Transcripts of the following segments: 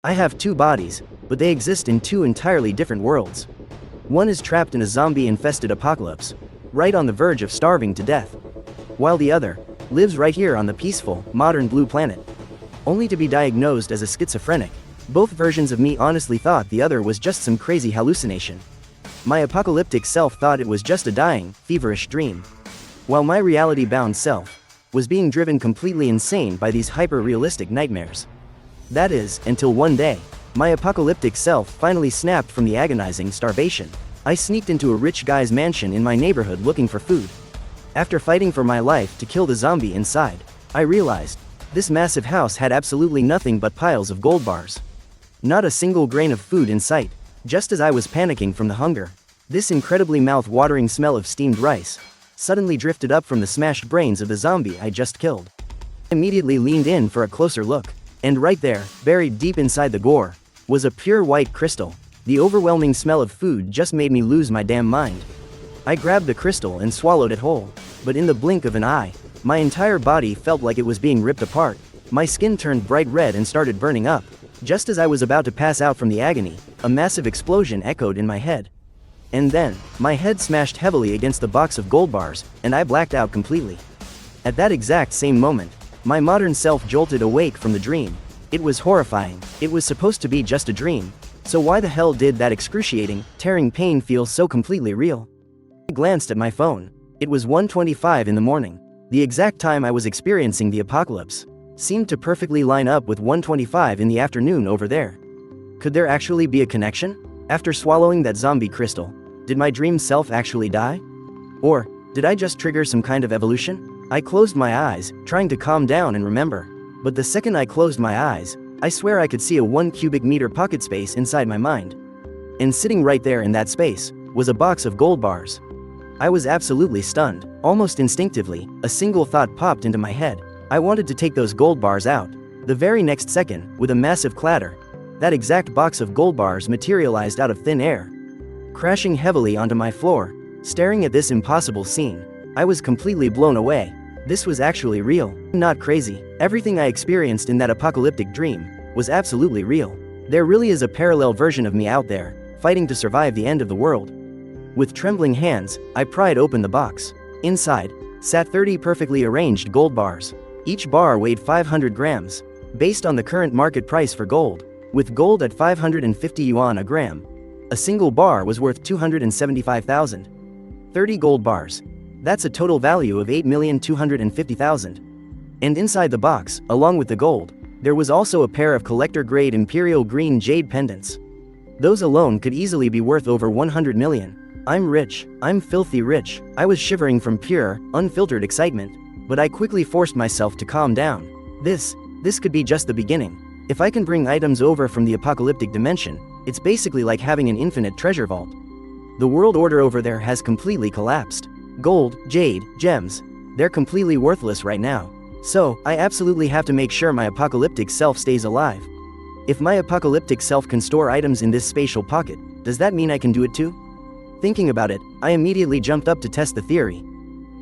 I have two bodies, but they exist in two entirely different worlds. One is trapped in a zombie-infested apocalypse, right on the verge of starving to death, while the other lives right here on the peaceful, modern blue planet, only to be diagnosed as a schizophrenic. Both versions of me honestly thought the other was just some crazy hallucination. My apocalyptic self thought it was just a dying, feverish dream, while my reality-bound self was being driven completely insane by these hyper-realistic nightmares. That is, until one day, my apocalyptic self finally snapped from the agonizing starvation. I sneaked into a rich guy's mansion in my neighborhood looking for food. After fighting for my life to kill the zombie inside, I realized this massive house had absolutely nothing but piles of gold bars. Not a single grain of food in sight. Just as I was panicking from the hunger, this incredibly mouth-watering smell of steamed rice suddenly drifted up from the smashed brains of the zombie I just killed. I immediately leaned in for a closer look. And right there, buried deep inside the gore, was a pure white crystal. The overwhelming smell of food just made me lose my damn mind. I grabbed the crystal and swallowed it whole, but in the blink of an eye, my entire body felt like it was being ripped apart. My skin turned bright red and started burning up. Just as I was about to pass out from the agony, a massive explosion echoed in my head. And then, my head smashed heavily against the box of gold bars, and I blacked out completely. At that exact same moment, my modern self jolted awake from the dream. It was horrifying. It was supposed to be just a dream. So why the hell did that excruciating, tearing pain feel so completely real? I glanced at my phone. It was 1:25 in the morning. The exact time I was experiencing the apocalypse seemed to perfectly line up with 1:25 in the afternoon over there. Could there actually be a connection? After swallowing that zombie crystal, did my dream self actually die? Or did I just trigger some kind of evolution? I closed my eyes, trying to calm down and remember. But the second I closed my eyes, I swear I could see a 1 cubic meter pocket space inside my mind. And sitting right there in that space was a box of gold bars. I was absolutely stunned. Almost instinctively, a single thought popped into my head. I wanted to take those gold bars out. The very next second, with a massive clatter, that exact box of gold bars materialized out of thin air, crashing heavily onto my floor. Staring at this impossible scene, I was completely blown away. This was actually real. I'm not crazy. Everything I experienced in that apocalyptic dream was absolutely real. There really is a parallel version of me out there, fighting to survive the end of the world. With trembling hands, I pried open the box. Inside sat 30 perfectly arranged gold bars. Each bar weighed 500 grams, based on the current market price for gold. With gold at 550 yuan a gram, a single bar was worth 275,000. 30 gold bars. That's a total value of 8,250,000. And inside the box, along with the gold, there was also a pair of collector-grade imperial green jade pendants. Those alone could easily be worth over 100 million. I'm rich. I'm filthy rich. I was shivering from pure, unfiltered excitement, but I quickly forced myself to calm down. This could be just the beginning. If I can bring items over from the apocalyptic dimension, it's basically like having an infinite treasure vault. The world order over there has completely collapsed. Gold, jade, gems, they're completely worthless right now. So, I absolutely have to make sure my apocalyptic self stays alive. If my apocalyptic self can store items in this spatial pocket, does that mean I can do it too? Thinking about it, I immediately jumped up to test the theory.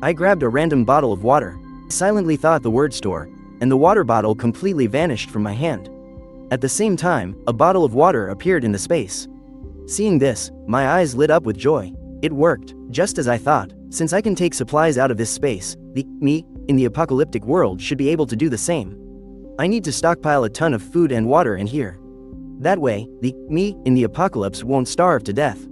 I grabbed a random bottle of water, silently thought the word store, and the water bottle completely vanished from my hand. At the same time, a bottle of water appeared in the space. Seeing this, my eyes lit up with joy. It worked, just as I thought. Since I can take supplies out of this space, the me in the apocalyptic world should be able to do the same. I need to stockpile a ton of food and water in here. That way, the me in the apocalypse won't starve to death.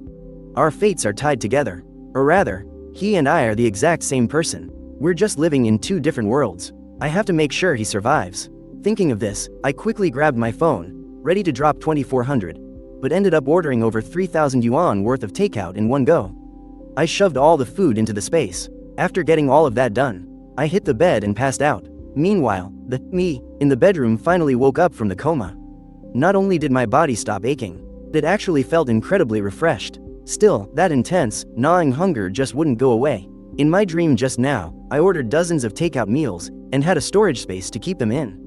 Our fates are tied together. Or rather, he and I are the exact same person. We're just living in two different worlds. I have to make sure he survives. Thinking of this, I quickly grabbed my phone, ready to drop 2,400, but ended up ordering over 3,000 yuan worth of takeout in one go. I shoved all the food into the space. After getting all of that done, I hit the bed and passed out. Meanwhile, the me in the bedroom finally woke up from the coma. Not only did my body stop aching, it actually felt incredibly refreshed. Still, that intense, gnawing hunger just wouldn't go away. In my dream just now, I ordered dozens of takeout meals and had a storage space to keep them in.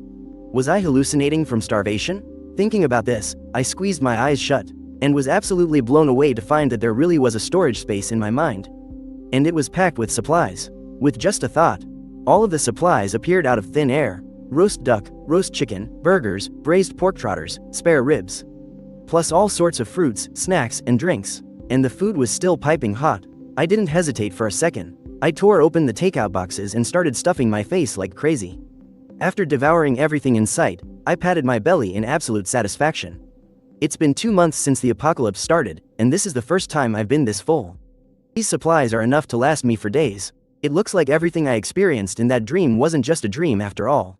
Was I hallucinating from starvation? Thinking about this, I squeezed my eyes shut and was absolutely blown away to find that there really was a storage space in my mind. And it was packed with supplies. With just a thought, all of the supplies appeared out of thin air. Roast duck, roast chicken, burgers, braised pork trotters, spare ribs. Plus all sorts of fruits, snacks, and drinks. And the food was still piping hot. I didn't hesitate for a second. I tore open the takeout boxes and started stuffing my face like crazy. After devouring everything in sight, I patted my belly in absolute satisfaction. It's been 2 months since the apocalypse started, and this is the first time I've been this full. These supplies are enough to last me for days. It looks like everything I experienced in that dream wasn't just a dream after all.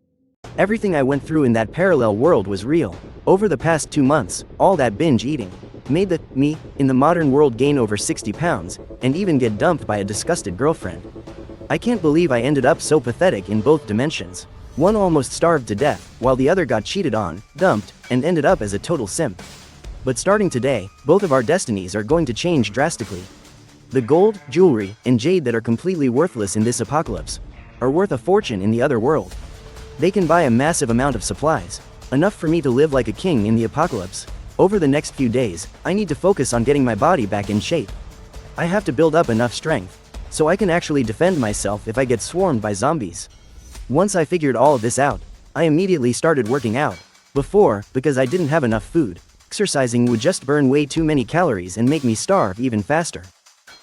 Everything I went through in that parallel world was real. Over the past 2 months, all that binge eating made me, in the modern world, gain over 60 pounds, and even get dumped by a disgusted girlfriend. I can't believe I ended up so pathetic in both dimensions. One almost starved to death, while the other got cheated on, dumped, and ended up as a total simp. But starting today, both of our destinies are going to change drastically. The gold, jewelry, and jade that are completely worthless in this apocalypse are worth a fortune in the other world. They can buy a massive amount of supplies, enough for me to live like a king in the apocalypse. Over the next few days, I need to focus on getting my body back in shape. I have to build up enough strength, so I can actually defend myself if I get swarmed by zombies. Once I figured all of this out, I immediately started working out. Before, because I didn't have enough food, exercising would just burn way too many calories and make me starve even faster.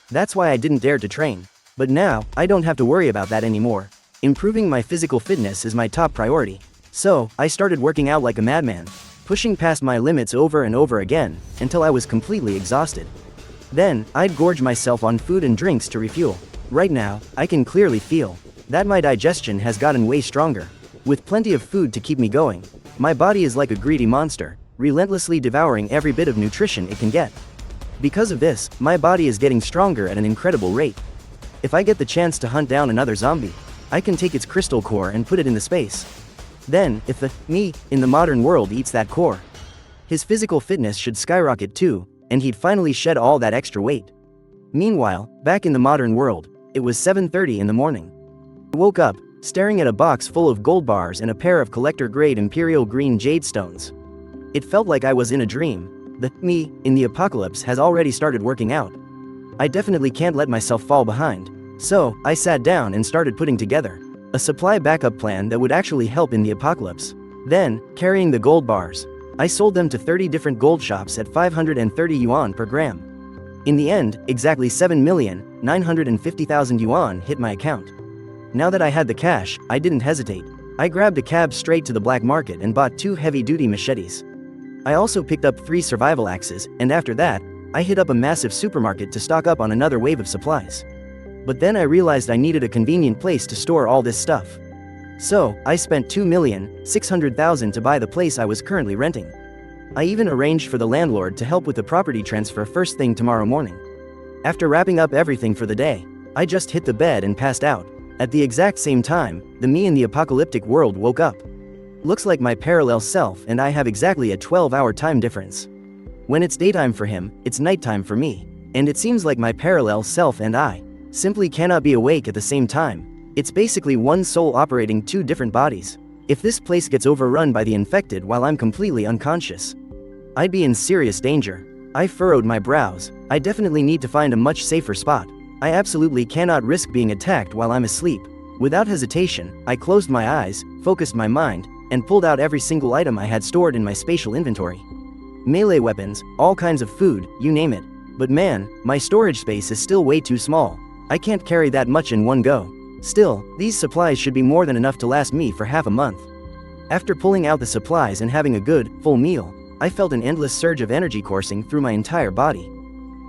That's why I didn't dare to train. But now, I don't have to worry about that anymore. Improving my physical fitness is my top priority. So, I started working out like a madman, pushing past my limits over and over again, until I was completely exhausted. Then, I'd gorge myself on food and drinks to refuel. Right now, I can clearly feel that my digestion has gotten way stronger. With plenty of food to keep me going, my body is like a greedy monster, relentlessly devouring every bit of nutrition it can get. Because of this, my body is getting stronger at an incredible rate. If I get the chance to hunt down another zombie, I can take its crystal core and put it in the space. Then, if the me in the modern world eats that core, his physical fitness should skyrocket too, and he'd finally shed all that extra weight. Meanwhile, back in the modern world, it was 7:30 in the morning. I woke up, staring at a box full of gold bars and a pair of collector-grade imperial green jade stones. It felt like I was in a dream. The me in the apocalypse has already started working out. I definitely can't let myself fall behind. So, I sat down and started putting together a supply backup plan that would actually help in the apocalypse. Then, carrying the gold bars, I sold them to 30 different gold shops at 530 yuan per gram. In the end, exactly 7,950,000 yuan hit my account. Now that I had the cash, I didn't hesitate. I grabbed a cab straight to the black market and bought 2 heavy-duty machetes. I also picked up 3 survival axes, and after that, I hit up a massive supermarket to stock up on another wave of supplies. But then I realized I needed a convenient place to store all this stuff. So, I spent 2,600,000 to buy the place I was currently renting. I even arranged for the landlord to help with the property transfer first thing tomorrow morning. After wrapping up everything for the day, I just hit the bed and passed out. At the exact same time, the me in the apocalyptic world woke up. Looks like my parallel self and I have exactly a 12-hour time difference. When it's daytime for him, it's nighttime for me. And it seems like my parallel self and I simply cannot be awake at the same time. It's basically one soul operating 2 different bodies. If this place gets overrun by the infected while I'm completely unconscious, I'd be in serious danger. I furrowed my brows. I definitely need to find a much safer spot. I absolutely cannot risk being attacked while I'm asleep. Without hesitation, I closed my eyes, focused my mind, and pulled out every single item I had stored in my spatial inventory. Melee weapons, all kinds of food, you name it. But man, my storage space is still way too small. I can't carry that much in one go. Still, these supplies should be more than enough to last me for half a month. After pulling out the supplies and having a good, full meal, I felt an endless surge of energy coursing through my entire body.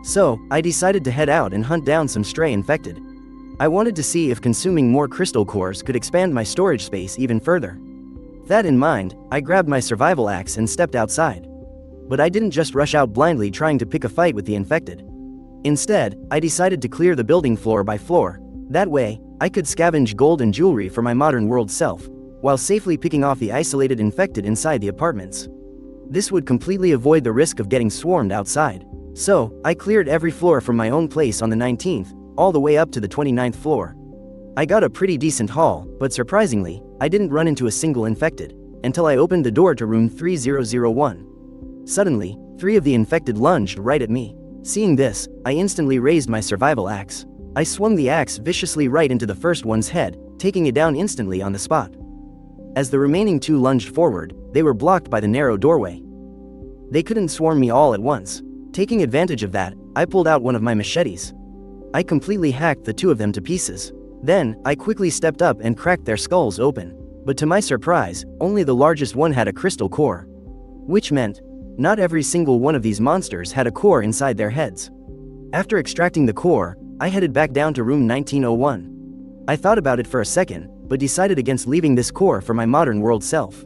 So, I decided to head out and hunt down some stray infected. I wanted to see if consuming more crystal cores could expand my storage space even further. With that in mind, I grabbed my survival axe and stepped outside. But I didn't just rush out blindly trying to pick a fight with the infected. Instead, I decided to clear the building floor by floor. That way, I could scavenge gold and jewelry for my modern world self, while safely picking off the isolated infected inside the apartments. This would completely avoid the risk of getting swarmed outside. So, I cleared every floor from my own place on the 19th, all the way up to the 29th floor. I got a pretty decent haul, but surprisingly, I didn't run into a single infected, until I opened the door to room 3001. Suddenly, 3 of the infected lunged right at me. Seeing this, I instantly raised my survival axe. I swung the axe viciously right into the first one's head, taking it down instantly on the spot. As the remaining two lunged forward, they were blocked by the narrow doorway. They couldn't swarm me all at once. Taking advantage of that, I pulled out one of my machetes. I completely hacked the two of them to pieces. Then, I quickly stepped up and cracked their skulls open. But to my surprise, only the largest one had a crystal core. Which meant, not every single one of these monsters had a core inside their heads. After extracting the core, I headed back down to room 1901. I thought about it for a second, but decided against leaving this core for my modern world self.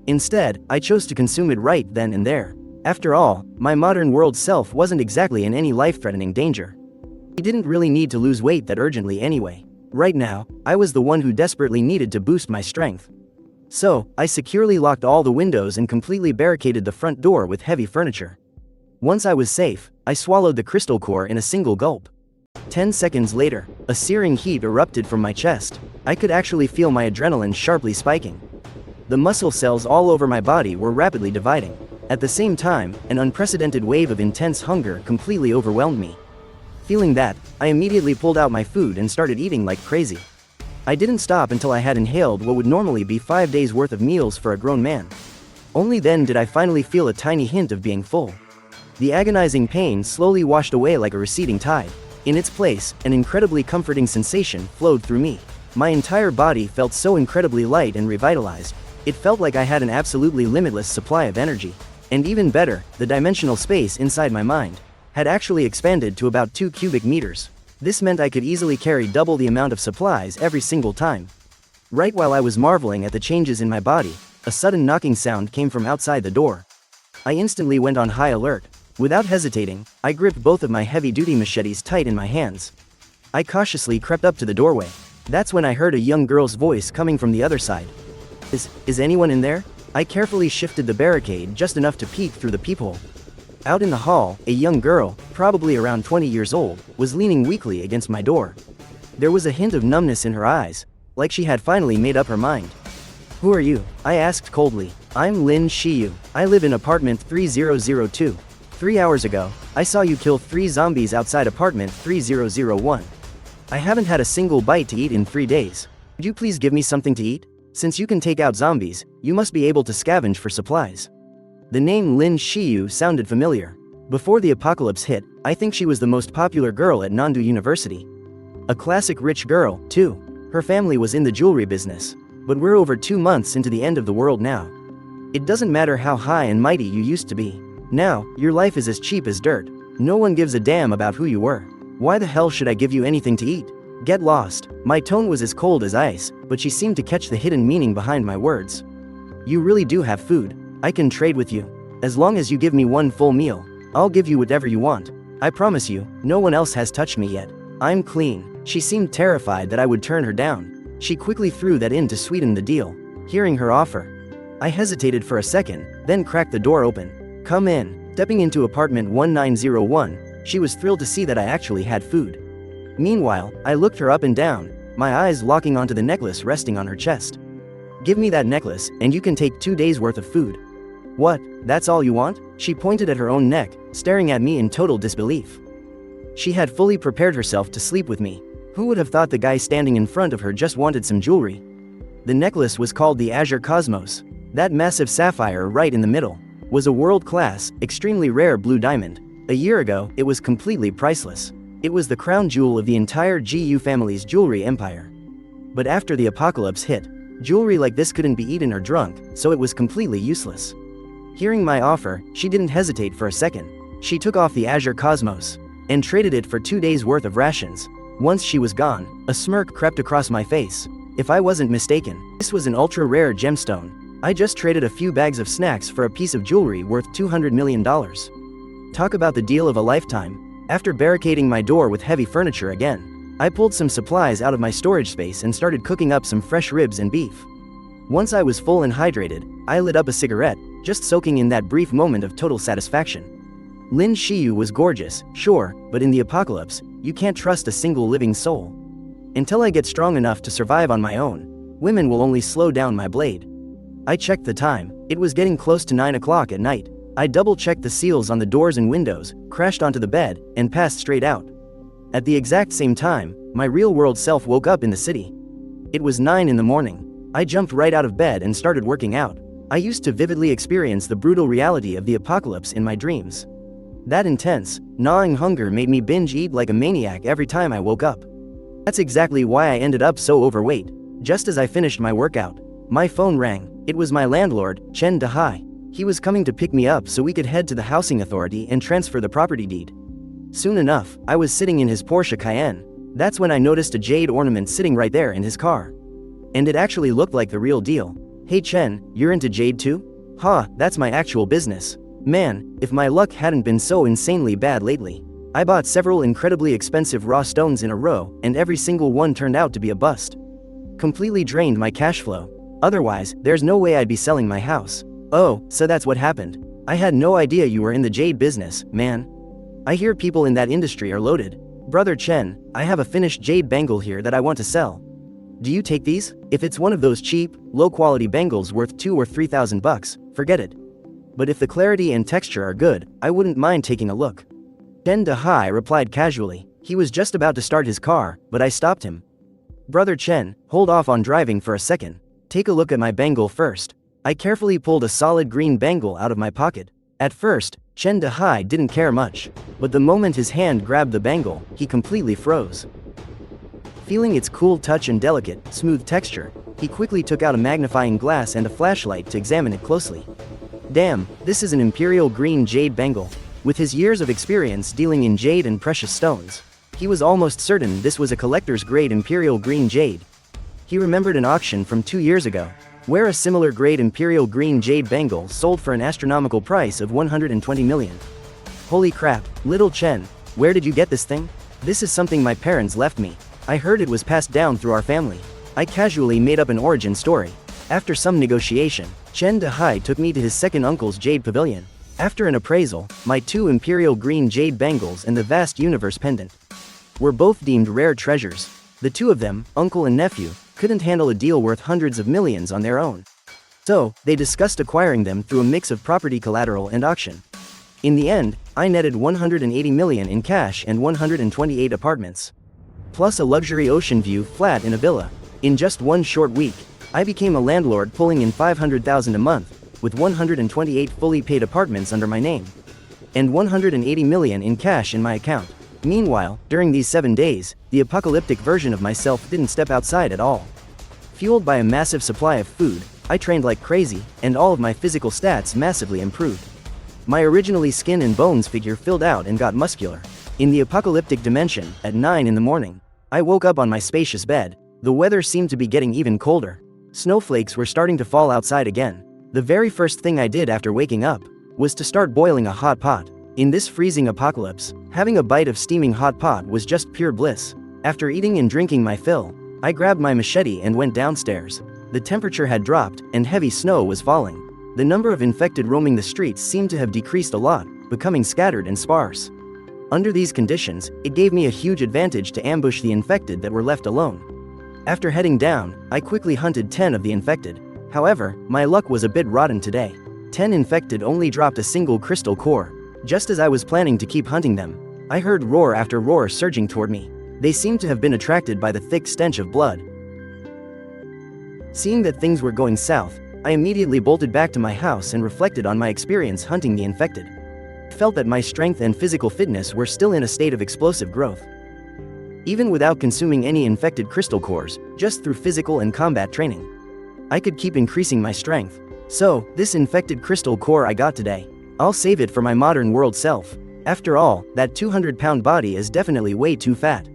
Instead, I chose to consume it right then and there. After all, my modern world self wasn't exactly in any life-threatening danger. He didn't really need to lose weight that urgently anyway. Right now, I was the one who desperately needed to boost my strength. So, I securely locked all the windows and completely barricaded the front door with heavy furniture. Once I was safe, I swallowed the crystal core in a single gulp. 10 seconds later, a searing heat erupted from my chest. I could actually feel my adrenaline sharply spiking. The muscle cells all over my body were rapidly dividing. At the same time, an unprecedented wave of intense hunger completely overwhelmed me. Feeling that, I immediately pulled out my food and started eating like crazy. I didn't stop until I had inhaled what would normally be 5 days' worth of meals for a grown man. Only then did I finally feel a tiny hint of being full. The agonizing pain slowly washed away like a receding tide. In its place, an incredibly comforting sensation flowed through me. My entire body felt so incredibly light and revitalized. It felt like I had an absolutely limitless supply of energy. And even better, the dimensional space inside my mind had actually expanded to about 2 cubic meters. This meant I could easily carry double the amount of supplies every single time. Right while I was marveling at the changes in my body, a sudden knocking sound came from outside the door. I instantly went on high alert. Without hesitating, I gripped both of my heavy-duty machetes tight in my hands. I cautiously crept up to the doorway. That's when I heard a young girl's voice coming from the other side. Is anyone in there? I carefully shifted the barricade just enough to peek through the peephole. Out in the hall, a young girl, probably around 20 years old, was leaning weakly against my door. There was a hint of numbness in her eyes, like she had finally made up her mind. "Who are you?" I asked coldly. "I'm Lin Shiu. I live in apartment 3002. 3 hours ago, I saw you kill 3 zombies outside apartment 3001. I haven't had a single bite to eat in 3 days. Could you please give me something to eat? Since you can take out zombies, you must be able to scavenge for supplies." The name Lin Shiu sounded familiar. Before the apocalypse hit, I think she was the most popular girl at Nandu University. A classic rich girl, too. Her family was in the jewelry business. But we're over 2 months into the end of the world now. It doesn't matter how high and mighty you used to be. Now, your life is as cheap as dirt. No one gives a damn about who you were. Why the hell should I give you anything to eat? Get lost. My tone was as cold as ice, but she seemed to catch the hidden meaning behind my words. You really do have food. I can trade with you. As long as you give me 1 full meal, I'll give you whatever you want. I promise you, no one else has touched me yet. I'm clean. She seemed terrified that I would turn her down. She quickly threw that in to sweeten the deal. Hearing her offer, I hesitated for a second, then cracked the door open. "Come in." Stepping into apartment 1901, she was thrilled to see that I actually had food. Meanwhile, I looked her up and down, my eyes locking onto the necklace resting on her chest. "Give me that necklace, and you can take 2 days' worth of food." "What, that's all you want?" She pointed at her own neck, staring at me in total disbelief. She had fully prepared herself to sleep with me. Who would have thought the guy standing in front of her just wanted some jewelry? The necklace was called the Azure Cosmos. That massive sapphire right in the middle was a world-class, extremely rare blue diamond. A year ago, it was completely priceless. It was the crown jewel of the entire GU family's jewelry empire. But after the apocalypse hit, jewelry like this couldn't be eaten or drunk, so it was completely useless. Hearing my offer, she didn't hesitate for a second. She took off the Azure Cosmos and traded it for 2 days' worth of rations. Once she was gone, a smirk crept across my face. If I wasn't mistaken, this was an ultra-rare gemstone. I just traded a few bags of snacks for a piece of jewelry worth $200 million. Talk about the deal of a lifetime. After barricading my door with heavy furniture again, I pulled some supplies out of my storage space and started cooking up some fresh ribs and beef. Once I was full and hydrated, I lit up a cigarette, just soaking in that brief moment of total satisfaction. Lin Shiu was gorgeous, sure, but in the apocalypse, you can't trust a single living soul. Until I get strong enough to survive on my own, women will only slow down my blade. I checked the time. It was getting close to 9 o'clock at night. I double-checked the seals on the doors and windows, crashed onto the bed, and passed straight out. At the exact same time, my real-world self woke up in the city. It was 9 in the morning. I jumped right out of bed and started working out. I used to vividly experience the brutal reality of the apocalypse in my dreams. That intense, gnawing hunger made me binge eat like a maniac every time I woke up. That's exactly why I ended up so overweight. Just as I finished my workout, my phone rang. It was my landlord, Chen Dehai. He was coming to pick me up so we could head to the housing authority and transfer the property deed. Soon enough, I was sitting in his Porsche Cayenne. That's when I noticed a jade ornament sitting right there in his car. And it actually looked like the real deal. Hey Chen, you're into jade too? Huh, that's my actual business. Man, if my luck hadn't been so insanely bad lately. I bought several incredibly expensive raw stones in a row, and every single one turned out to be a bust. Completely drained my cash flow. Otherwise, there's no way I'd be selling my house. Oh, so that's what happened. I had no idea you were in the jade business, man. I hear people in that industry are loaded. Brother Chen, I have a finished jade bangle here that I want to sell. Do you take these? If it's one of those cheap, low-quality bangles worth $2,000 or $3,000, forget it. But if the clarity and texture are good, I wouldn't mind taking a look. Chen Dehai replied casually. He was just about to start his car, but I stopped him. Brother Chen, hold off on driving for a second. Take a look at my bangle first. I carefully pulled a solid green bangle out of my pocket. At first, Chen Dehai didn't care much, but the moment his hand grabbed the bangle, he completely froze. Feeling its cool touch and delicate, smooth texture, he quickly took out a magnifying glass and a flashlight to examine it closely. Damn, this is an imperial green jade bangle. With his years of experience dealing in jade and precious stones, he was almost certain this was a collector's grade imperial green jade. He remembered an auction from 2 years ago, where a similar grade imperial green jade bangle sold for an astronomical price of 120 million. Holy crap, little Chen, where did you get this thing? This is something my parents left me. I heard it was passed down through our family. I casually made up an origin story. After some negotiation, Chen Dehai took me to his second uncle's jade pavilion. After an appraisal, my 2 imperial green jade bangles and the vast universe pendant were both deemed rare treasures. The 2 of them, uncle and nephew, couldn't handle a deal worth hundreds of millions on their own. So, they discussed acquiring them through a mix of property collateral and auction. In the end, I netted 180 million in cash and 128 apartments, plus a luxury ocean view flat in a villa. In just 1 short week, I became a landlord pulling in 500,000 a month, with 128 fully paid apartments under my name, and 180 million in cash in my account. Meanwhile, during these 7 days, the apocalyptic version of myself didn't step outside at all. Fueled by a massive supply of food, I trained like crazy, and all of my physical stats massively improved. My originally skin and bones figure filled out and got muscular. In the apocalyptic dimension, at 9 in the morning, I woke up on my spacious bed. The weather seemed to be getting even colder. Snowflakes were starting to fall outside again. The very first thing I did after waking up was to start boiling a hot pot. In this freezing apocalypse, having a bite of steaming hot pot was just pure bliss. After eating and drinking my fill, I grabbed my machete and went downstairs. The temperature had dropped, and heavy snow was falling. The number of infected roaming the streets seemed to have decreased a lot, becoming scattered and sparse. Under these conditions, it gave me a huge advantage to ambush the infected that were left alone. After heading down, I quickly hunted 10 of the infected. However, my luck was a bit rotten today. 10 infected only dropped a single crystal core. Just as I was planning to keep hunting them, I heard roar after roar surging toward me. They seemed to have been attracted by the thick stench of blood. Seeing that things were going south, I immediately bolted back to my house and reflected on my experience hunting the infected. I felt that my strength and physical fitness were still in a state of explosive growth. Even without consuming any infected crystal cores, just through physical and combat training, I could keep increasing my strength. So, this infected crystal core I got today, I'll save it for my modern world self. After all, that 200-pound body is definitely way too fat.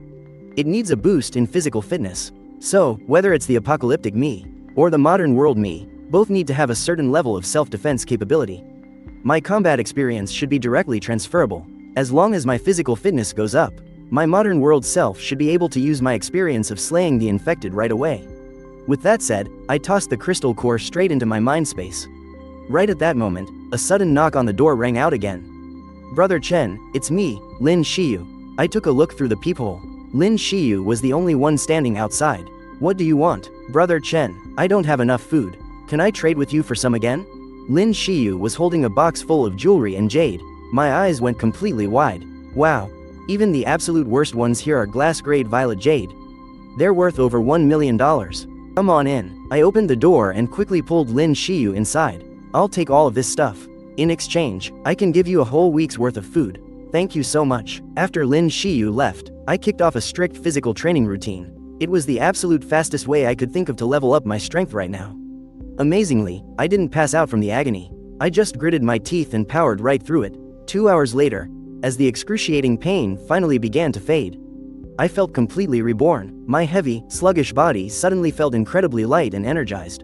It needs a boost in physical fitness. So, whether it's the apocalyptic me, or the modern world me, both need to have a certain level of self-defense capability. My combat experience should be directly transferable. As long as my physical fitness goes up, my modern world self should be able to use my experience of slaying the infected right away. With that said, I tossed the crystal core straight into my mind space. Right at that moment, a sudden knock on the door rang out again. Brother Chen, it's me, Lin Shiu. I took a look through the peephole. Lin Shiu was the only one standing outside. What do you want? Brother Chen, I don't have enough food. Can I trade with you for some again? Lin Shiu was holding a box full of jewelry and jade. My eyes went completely wide. Wow. Even the absolute worst ones here are glass-grade violet jade. They're worth over $1 million. Come on in. I opened the door and quickly pulled Lin Shiu inside. I'll take all of this stuff. In exchange, I can give you a whole week's worth of food. Thank you so much. After Lin Shiu left, I kicked off a strict physical training routine. It was the absolute fastest way I could think of to level up my strength right now. Amazingly, I didn't pass out from the agony. I just gritted my teeth and powered right through it. 2 hours later, as the excruciating pain finally began to fade, I felt completely reborn. My heavy, sluggish body suddenly felt incredibly light and energized.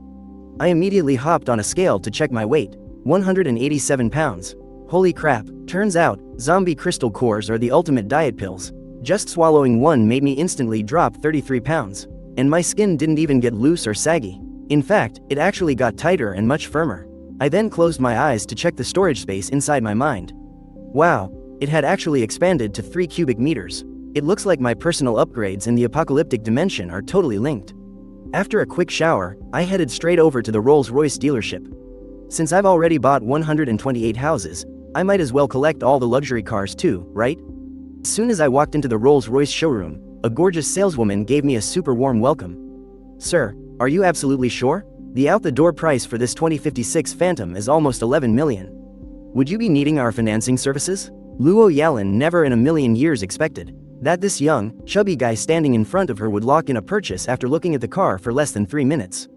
I immediately hopped on a scale to check my weight. 187 pounds. Holy crap, turns out, zombie crystal cores are the ultimate diet pills. Just swallowing one made me instantly drop 33 pounds. And my skin didn't even get loose or saggy. In fact, it actually got tighter and much firmer. I then closed my eyes to check the storage space inside my mind. Wow, it had actually expanded to 3 cubic meters. It looks like my personal upgrades in the apocalyptic dimension are totally linked. After a quick shower, I headed straight over to the Rolls-Royce dealership. Since I've already bought 128 houses, I might as well collect all the luxury cars too, right? As soon as I walked into the Rolls-Royce showroom, a gorgeous saleswoman gave me a super warm welcome. Sir, are you absolutely sure? The out-the-door price for this 2056 Phantom is almost 11 million. Would you be needing our financing services? Luo Yalin never in a million years expected that this young, chubby guy standing in front of her would lock in a purchase after looking at the car for less than 3 minutes.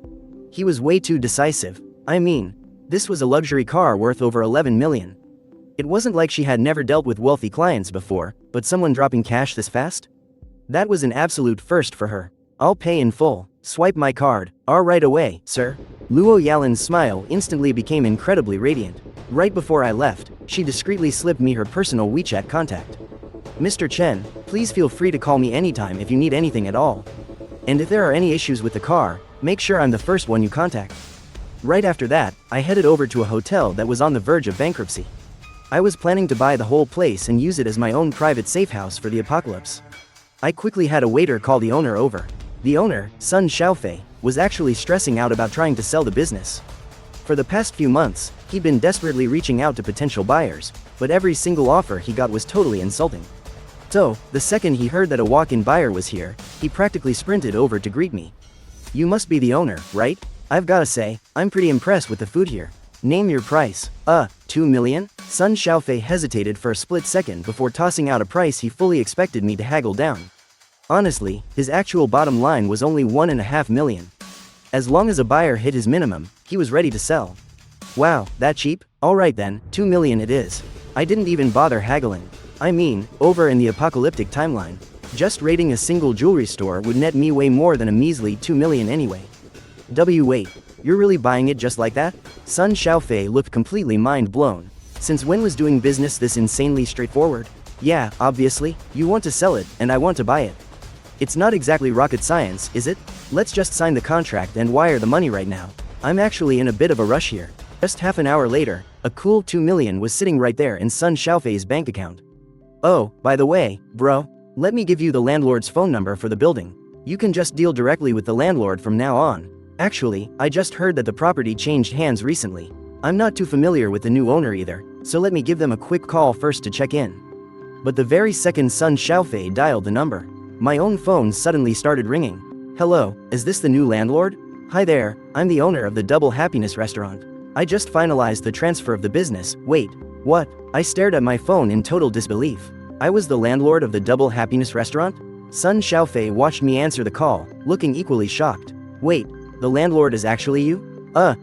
He was way too decisive. I mean, this was a luxury car worth over 11 million. It wasn't like she had never dealt with wealthy clients before, but someone dropping cash this fast? That was an absolute first for her. I'll pay in full. Swipe my card. Right away, sir. Luo Yalin's smile instantly became incredibly radiant. Right before I left, she discreetly slipped me her personal WeChat contact. Mr. Chen, please feel free to call me anytime if you need anything at all. And if there are any issues with the car, make sure I'm the first one you contact. Right after that, I headed over to a hotel that was on the verge of bankruptcy. I was planning to buy the whole place and use it as my own private safe house for the apocalypse. I quickly had a waiter call the owner over. The owner, Sun Xiaofei, was actually stressing out about trying to sell the business. For the past few months, he'd been desperately reaching out to potential buyers, but every single offer he got was totally insulting. So, the second he heard that a walk-in buyer was here, he practically sprinted over to greet me. You must be the owner, right? I've gotta say, I'm pretty impressed with the food here. Name your price. 2 million? Sun Xiaofei hesitated for a split second before tossing out a price he fully expected me to haggle down. Honestly, his actual bottom line was only 1.5 million. As long as a buyer hit his minimum, he was ready to sell. Wow, that cheap? Alright then, 2 million it is. I didn't even bother haggling. I mean, over in the apocalyptic timeline, just raiding a single jewelry store would net me way more than a measly 2 million anyway. Wait, you're really buying it just like that? Sun Xiaofei looked completely mind-blown. Since when was doing business this insanely straightforward? Yeah, obviously, you want to sell it, and I want to buy it. It's not exactly rocket science, is it? Let's just sign the contract and wire the money right now. I'm actually in a bit of a rush here. Just half an hour later, a cool 2 million was sitting right there in Sun Xiaofei's bank account. Oh, by the way, bro, let me give you the landlord's phone number for the building. You can just deal directly with the landlord from now on. Actually, I just heard that the property changed hands recently. I'm not too familiar with the new owner either, so let me give them a quick call first to check in. But the very second Sun Xiaofei dialed the number, my own phone suddenly started ringing. Hello, is this the new landlord? Hi there, I'm the owner of the Double Happiness restaurant. I just finalized the transfer of the business. Wait, what? I stared at my phone in total disbelief. I was the landlord of the Double Happiness restaurant? Sun Xiaofei watched me answer the call, looking equally shocked. Wait, the landlord is actually you?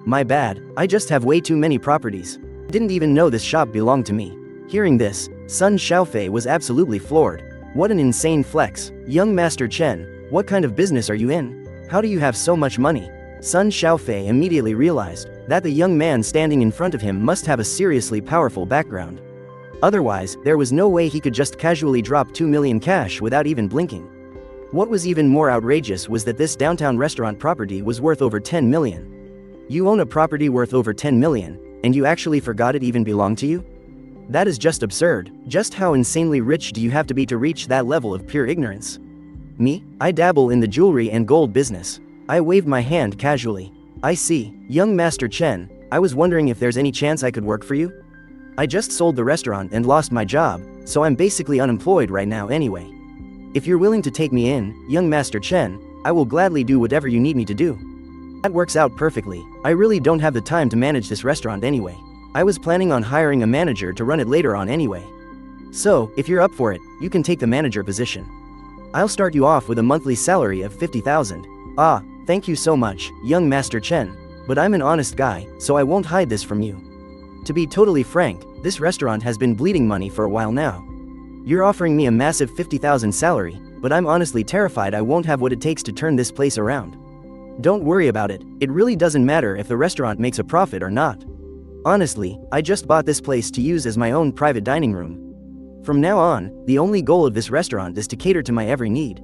My bad, I just have way too many properties. Didn't even know this shop belonged to me. Hearing this, Sun Xiaofei was absolutely floored. What an insane flex. Young Master Chen, what kind of business are you in? How do you have so much money? Sun Xiaofei immediately realized that the young man standing in front of him must have a seriously powerful background. Otherwise, there was no way he could just casually drop 2 million cash without even blinking. What was even more outrageous was that this downtown restaurant property was worth over 10 million. You own a property worth over 10 million, and you actually forgot it even belonged to you? That is just absurd. Just how insanely rich do you have to be to reach that level of pure ignorance? Me? I dabble in the jewelry and gold business. I waved my hand casually. I see, young Master Chen, I was wondering if there's any chance I could work for you? I just sold the restaurant and lost my job, so I'm basically unemployed right now anyway. If you're willing to take me in, young Master Chen, I will gladly do whatever you need me to do. That works out perfectly. I really don't have the time to manage this restaurant anyway. I was planning on hiring a manager to run it later on anyway. So, if you're up for it, you can take the manager position. I'll start you off with a monthly salary of 50,000. Ah, thank you so much, young Master Chen, but I'm an honest guy, so I won't hide this from you. To be totally frank, this restaurant has been bleeding money for a while now. You're offering me a massive 50,000 salary, but I'm honestly terrified I won't have what it takes to turn this place around. Don't worry about it, it really doesn't matter if the restaurant makes a profit or not. Honestly, I just bought this place to use as my own private dining room. From now on, the only goal of this restaurant is to cater to my every need.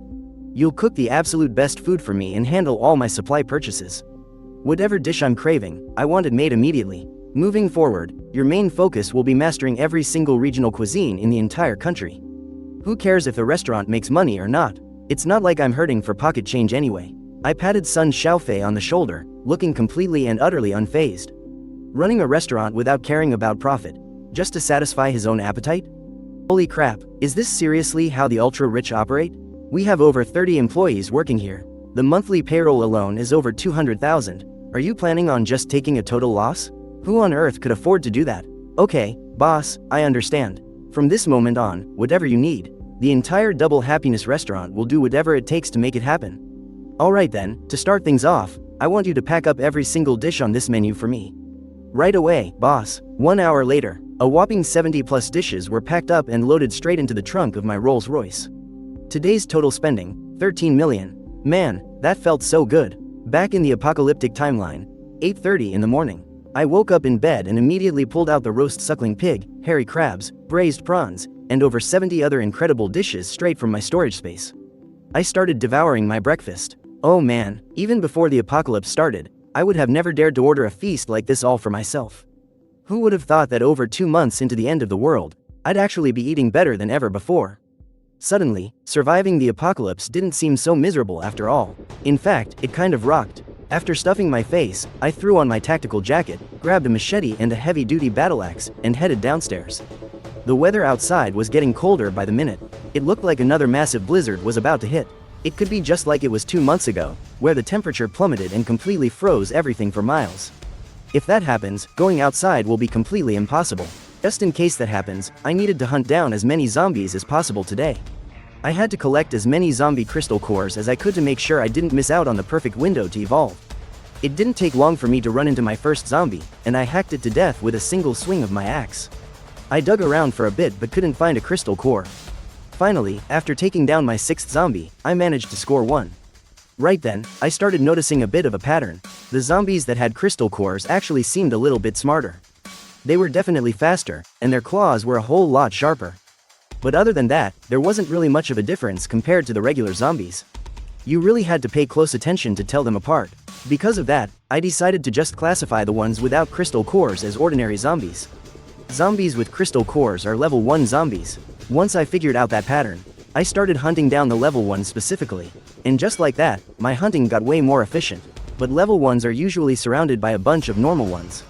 You'll cook the absolute best food for me and handle all my supply purchases. Whatever dish I'm craving, I want it made immediately. Moving forward, your main focus will be mastering every single regional cuisine in the entire country. Who cares if the restaurant makes money or not? It's not like I'm hurting for pocket change anyway. I patted Sun Xiaofei on the shoulder, looking completely and utterly unfazed. Running a restaurant without caring about profit, just to satisfy his own appetite? Holy crap, is this seriously how the ultra-rich operate? We have over 30 employees working here. The monthly payroll alone is over 200,000. Are you planning on just taking a total loss? Who on earth could afford to do that? Okay, boss, I understand. From this moment on, whatever you need, the entire Double Happiness restaurant will do whatever it takes to make it happen. Alright then, to start things off, I want you to pack up every single dish on this menu for me. Right away, boss. 1 hour later, a whopping 70+ dishes were packed up and loaded straight into the trunk of my Rolls Royce. Today's total spending, 13 million. Man, that felt so good. Back in the apocalyptic timeline, 8:30 in the morning. I woke up in bed and immediately pulled out the roast suckling pig, hairy crabs, braised prawns, and over 70 other incredible dishes straight from my storage space. I started devouring my breakfast. Oh man, even before the apocalypse started, I would have never dared to order a feast like this all for myself. Who would have thought that over 2 months into the end of the world, I'd actually be eating better than ever before? Suddenly, surviving the apocalypse didn't seem so miserable after all. In fact, it kind of rocked. After stuffing my face, I threw on my tactical jacket, grabbed a machete and a heavy-duty battle axe, and headed downstairs. The weather outside was getting colder by the minute. It looked like another massive blizzard was about to hit. It could be just like it was 2 months ago, where the temperature plummeted and completely froze everything for miles. If that happens, going outside will be completely impossible. Just in case that happens, I needed to hunt down as many zombies as possible today. I had to collect as many zombie crystal cores as I could to make sure I didn't miss out on the perfect window to evolve. It didn't take long for me to run into my first zombie, and I hacked it to death with a single swing of my axe. I dug around for a bit but couldn't find a crystal core. Finally, after taking down my 6th zombie, I managed to score 1. Right then, I started noticing a bit of a pattern. The zombies that had crystal cores actually seemed a little bit smarter. They were definitely faster, and their claws were a whole lot sharper. But other than that, there wasn't really much of a difference compared to the regular zombies. You really had to pay close attention to tell them apart. Because of that, I decided to just classify the ones without crystal cores as ordinary zombies. Zombies with crystal cores are level 1 zombies. Once I figured out that pattern, I started hunting down the level 1s specifically. And just like that, my hunting got way more efficient. But level 1s are usually surrounded by a bunch of normal ones.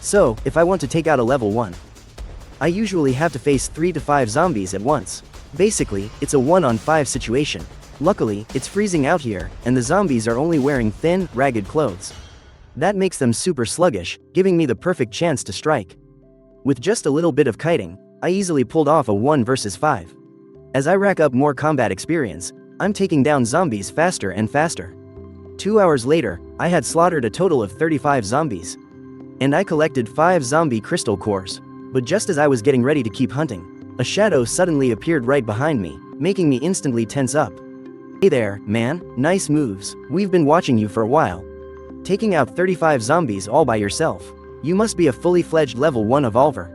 So, if I want to take out a level 1, I usually have to face 3 to 5 zombies at once. Basically, it's a 1-on-5 situation. Luckily, it's freezing out here, and the zombies are only wearing thin, ragged clothes. That makes them super sluggish, giving me the perfect chance to strike. With just a little bit of kiting, I easily pulled off a 1 versus 5. As I rack up more combat experience, I'm taking down zombies faster and faster. 2 hours later, I had slaughtered a total of 35 zombies. And I collected 5 zombie crystal cores. But just as I was getting ready to keep hunting, a shadow suddenly appeared right behind me, making me instantly tense up. Hey there, man, nice moves. We've been watching you for a while. Taking out 35 zombies all by yourself. You must be a fully fledged level 1 evolver.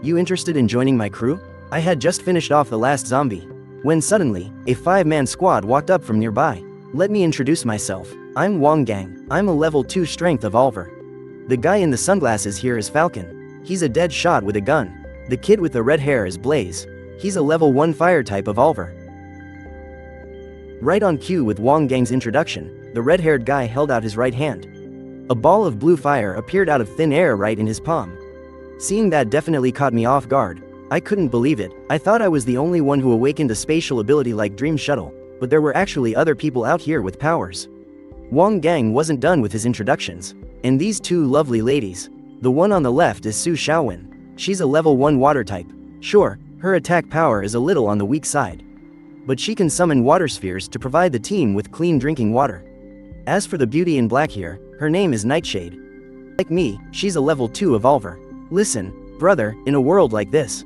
You interested in joining my crew? I had just finished off the last zombie, when suddenly, a 5-man squad walked up from nearby. Let me introduce myself. I'm Wang Gang. I'm a level 2 strength evolver. The guy in the sunglasses here is Falcon. He's a dead shot with a gun. The kid with the red hair is Blaze. He's a level 1 fire type evolver. Right on cue with Wang Gang's introduction, the red-haired guy held out his right hand. A ball of blue fire appeared out of thin air right in his palm. Seeing that definitely caught me off guard. I couldn't believe it. I thought I was the only one who awakened a spatial ability like Dream Shuttle. but there were actually other people out here with powers. Wang Gang wasn't done with his introductions. And these two lovely ladies. The one on the left is Su Xiaowen. She's a level 1 water type. Sure, her attack power is a little on the weak side, but she can summon water spheres to provide the team with clean drinking water. As for the beauty in black here, her name is Nightshade. Like me, she's a level 2 evolver. Listen, brother, in a world like this,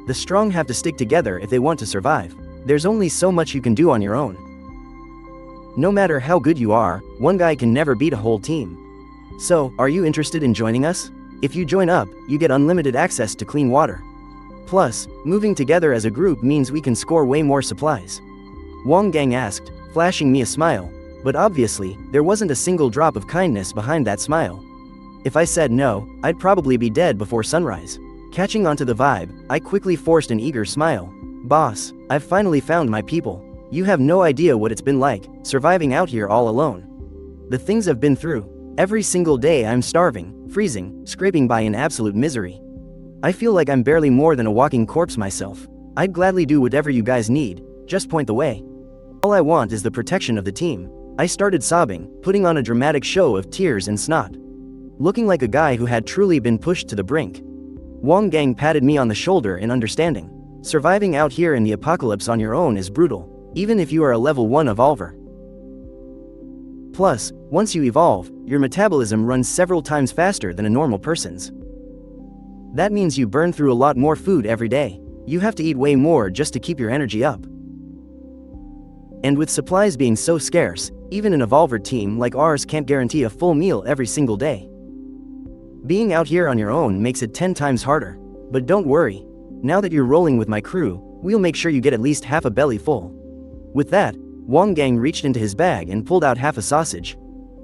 the strong have to stick together if they want to survive. There's only so much you can do on your own. No matter how good you are, one guy can never beat a whole team. So, are you interested in joining us? If you join up, you get unlimited access to clean water. Plus, moving together as a group means we can score way more supplies. Wang Gang asked, flashing me a smile, but obviously, there wasn't a single drop of kindness behind that smile. If I said no, I'd probably be dead before sunrise. Catching onto the vibe, I quickly forced an eager smile. Boss, I've finally found my people. You have no idea what it's been like, surviving out here all alone. The things I've been through. Every single day I'm starving, freezing, scraping by in absolute misery. I feel like I'm barely more than a walking corpse myself. I'd gladly do whatever you guys need, just point the way. All I want is the protection of the team. I started sobbing, putting on a dramatic show of tears and snot. Looking like a guy who had truly been pushed to the brink. Wang Gang patted me on the shoulder in understanding. Surviving out here in the apocalypse on your own is brutal, even if you are a level 1 evolver. Plus, once you evolve, your metabolism runs several times faster than a normal person's. That means you burn through a lot more food every day. You have to eat way more just to keep your energy up. And with supplies being so scarce, even an evolver team like ours can't guarantee a full meal every single day. Being out here on your own makes it 10 times harder. But don't worry. Now that you're rolling with my crew, we'll make sure you get at least half a belly full. With that, Wang Gang reached into his bag and pulled out half a sausage.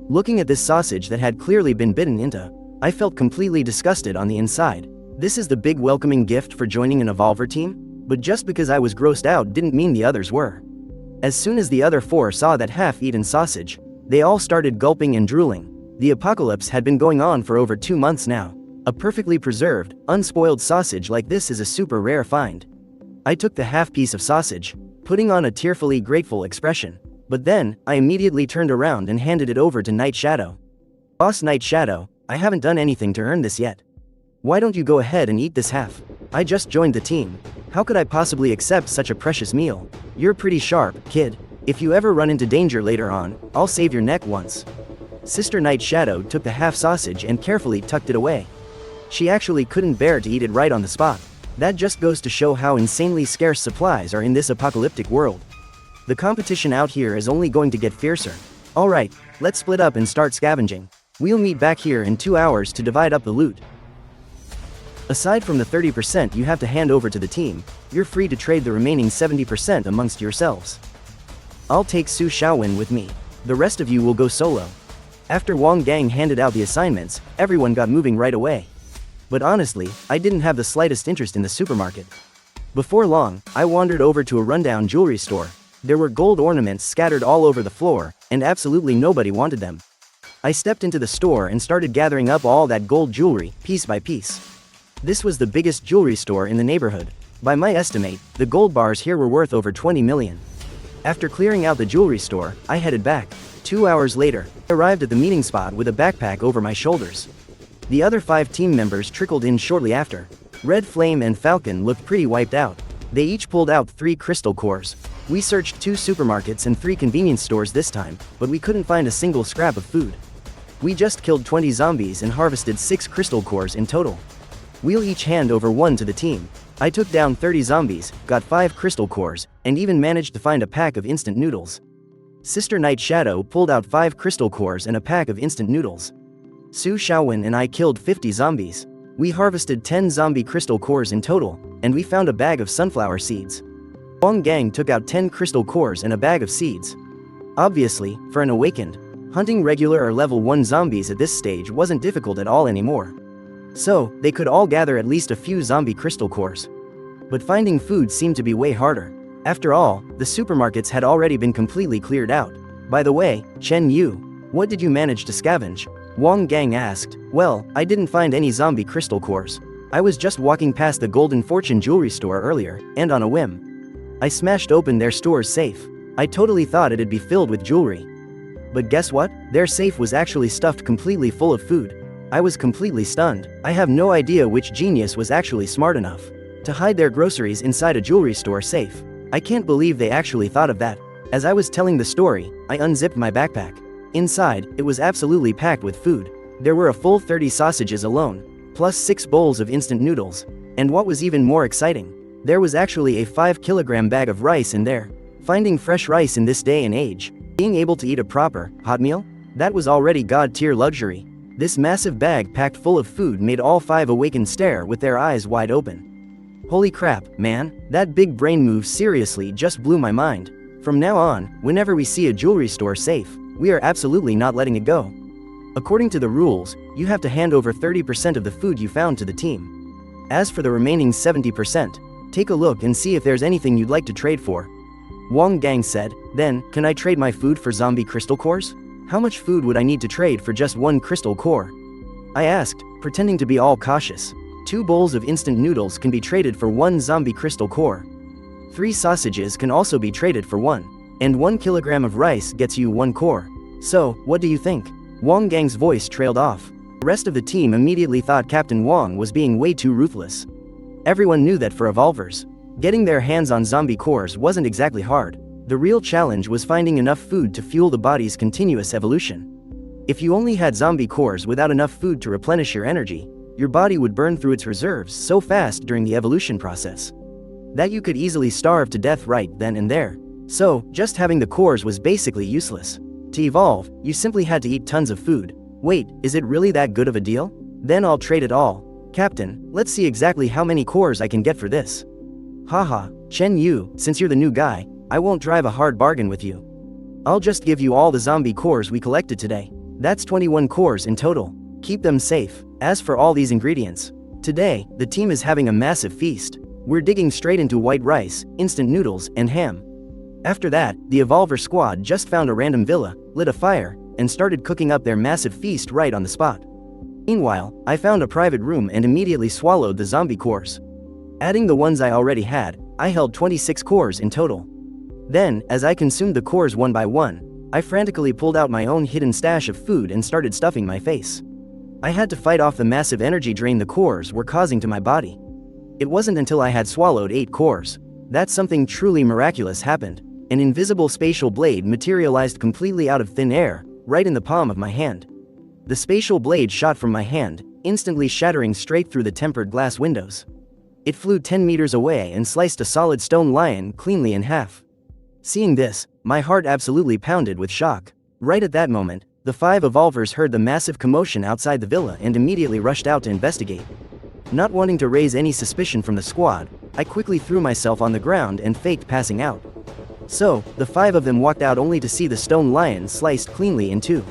Looking at this sausage that had clearly been bitten into, I felt completely disgusted on the inside. This is the big welcoming gift for joining an evolver team? But just because I was grossed out didn't mean the others were. As soon as the other 4 saw that half-eaten sausage, they all started gulping and drooling. The apocalypse had been going on for over 2 months now. A perfectly preserved, unspoiled sausage like this is a super rare find. I took the half piece of sausage, putting on a tearfully grateful expression. But then, I immediately turned around and handed it over to Night Shadow. Boss Night Shadow, I haven't done anything to earn this yet. Why don't you go ahead and eat this half? I just joined the team. How could I possibly accept such a precious meal? You're pretty sharp, kid. If you ever run into danger later on, I'll save your neck once. Sister Night Shadow took the half sausage and carefully tucked it away. She actually couldn't bear to eat it right on the spot. That just goes to show how insanely scarce supplies are in this apocalyptic world. The competition out here is only going to get fiercer. Alright, let's split up and start scavenging. We'll meet back here in 2 hours to divide up the loot. Aside from the 30% you have to hand over to the team, you're free to trade the remaining 70% amongst yourselves. I'll take Su Xiaowen with me. The rest of you will go solo. After Wang Gang handed out the assignments, everyone got moving right away. But honestly, I didn't have the slightest interest in the supermarket. Before long, I wandered over to a rundown jewelry store. There were gold ornaments scattered all over the floor, and absolutely nobody wanted them. I stepped into the store and started gathering up all that gold jewelry, piece by piece. This was the biggest jewelry store in the neighborhood. By my estimate, the gold bars here were worth over 20 million. After clearing out the jewelry store, I headed back. 2 hours later, I arrived at the meeting spot with a backpack over my shoulders. The other 5 team members trickled in shortly after. Red Flame and Falcon looked pretty wiped out. They each pulled out 3 crystal cores. We searched 2 supermarkets and 3 convenience stores this time, but we couldn't find a single scrap of food. We just killed 20 zombies and harvested 6 crystal cores in total. We'll each hand over 1 to the team. I took down 30 zombies, got 5 crystal cores, and even managed to find a pack of instant noodles. Sister Night Shadow pulled out 5 crystal cores and a pack of instant noodles. Su Xiaowen and I killed 50 zombies. We harvested 10 zombie crystal cores in total, and we found a bag of sunflower seeds. Wang Gang took out 10 crystal cores and a bag of seeds. Obviously, for an awakened, hunting regular or level 1 zombies at this stage wasn't difficult at all anymore. So, they could all gather at least a few zombie crystal cores. But finding food seemed to be way harder. After all, the supermarkets had already been completely cleared out. By the way, Chen Yu, what did you manage to scavenge? Wang Gang asked. Well, I didn't find any zombie crystal cores. I was just walking past the Golden Fortune jewelry store earlier, and on a whim, I smashed open their store's safe. I totally thought it'd be filled with jewelry. But guess what? Their safe was actually stuffed completely full of food. I was completely stunned. I have no idea which genius was actually smart enough to hide their groceries inside a jewelry store safe. I can't believe they actually thought of that. As I was telling the story, I unzipped my backpack. Inside, it was absolutely packed with food. There were a full 30 sausages alone, plus 6 bowls of instant noodles. And what was even more exciting, there was actually a 5-kilogram bag of rice in there. Finding fresh rice in this day and age, being able to eat a proper, hot meal, that was already god-tier luxury. This massive bag packed full of food made all 5 awaken stare with their eyes wide open. Holy crap, man, that big brain move seriously just blew my mind. From now on, whenever we see a jewelry store safe, we are absolutely not letting it go. According to the rules, you have to hand over 30% of the food you found to the team. As for the remaining 70%, take a look and see if there's anything you'd like to trade for. Wang Gang said, then, can I trade my food for zombie crystal cores? How much food would I need to trade for just 1 crystal core? I asked, pretending to be all cautious. 2 bowls of instant noodles can be traded for 1 zombie crystal core. 3 sausages can also be traded for 1. And 1 kilogram of rice gets you 1 core. So, what do you think? Wang Gang's voice trailed off. The rest of the team immediately thought Captain Wang was being way too ruthless. Everyone knew that for evolvers, getting their hands on zombie cores wasn't exactly hard. The real challenge was finding enough food to fuel the body's continuous evolution. If you only had zombie cores without enough food to replenish your energy, your body would burn through its reserves so fast during the evolution process that you could easily starve to death right then and there. So, just having the cores was basically useless. To evolve, you simply had to eat tons of food. Wait, is it really that good of a deal? Then I'll trade it all. Captain, let's see exactly how many cores I can get for this. Haha, Chen Yu, since you're the new guy, I won't drive a hard bargain with you. I'll just give you all the zombie cores we collected today. That's 21 cores in total. Keep them safe. As for all these ingredients, today, the team is having a massive feast. We're digging straight into white rice, instant noodles, and ham. After that, the Evolver squad just found a random villa, lit a fire, and started cooking up their massive feast right on the spot. Meanwhile, I found a private room and immediately swallowed the zombie cores. Adding the ones I already had, I held 26 cores in total. Then, as I consumed the cores one by one, I frantically pulled out my own hidden stash of food and started stuffing my face. I had to fight off the massive energy drain the cores were causing to my body. It wasn't until I had swallowed 8 cores that something truly miraculous happened. An invisible spatial blade materialized completely out of thin air, right in the palm of my hand. The spatial blade shot from my hand, instantly shattering straight through the tempered glass windows. It flew 10 meters away and sliced a solid stone lion cleanly in half. Seeing this, my heart absolutely pounded with shock. Right at that moment, the 5 evolvers heard the massive commotion outside the villa and immediately rushed out to investigate. Not wanting to raise any suspicion from the squad, I quickly threw myself on the ground and faked passing out. So, the 5 of them walked out only to see the stone lion sliced cleanly in 2.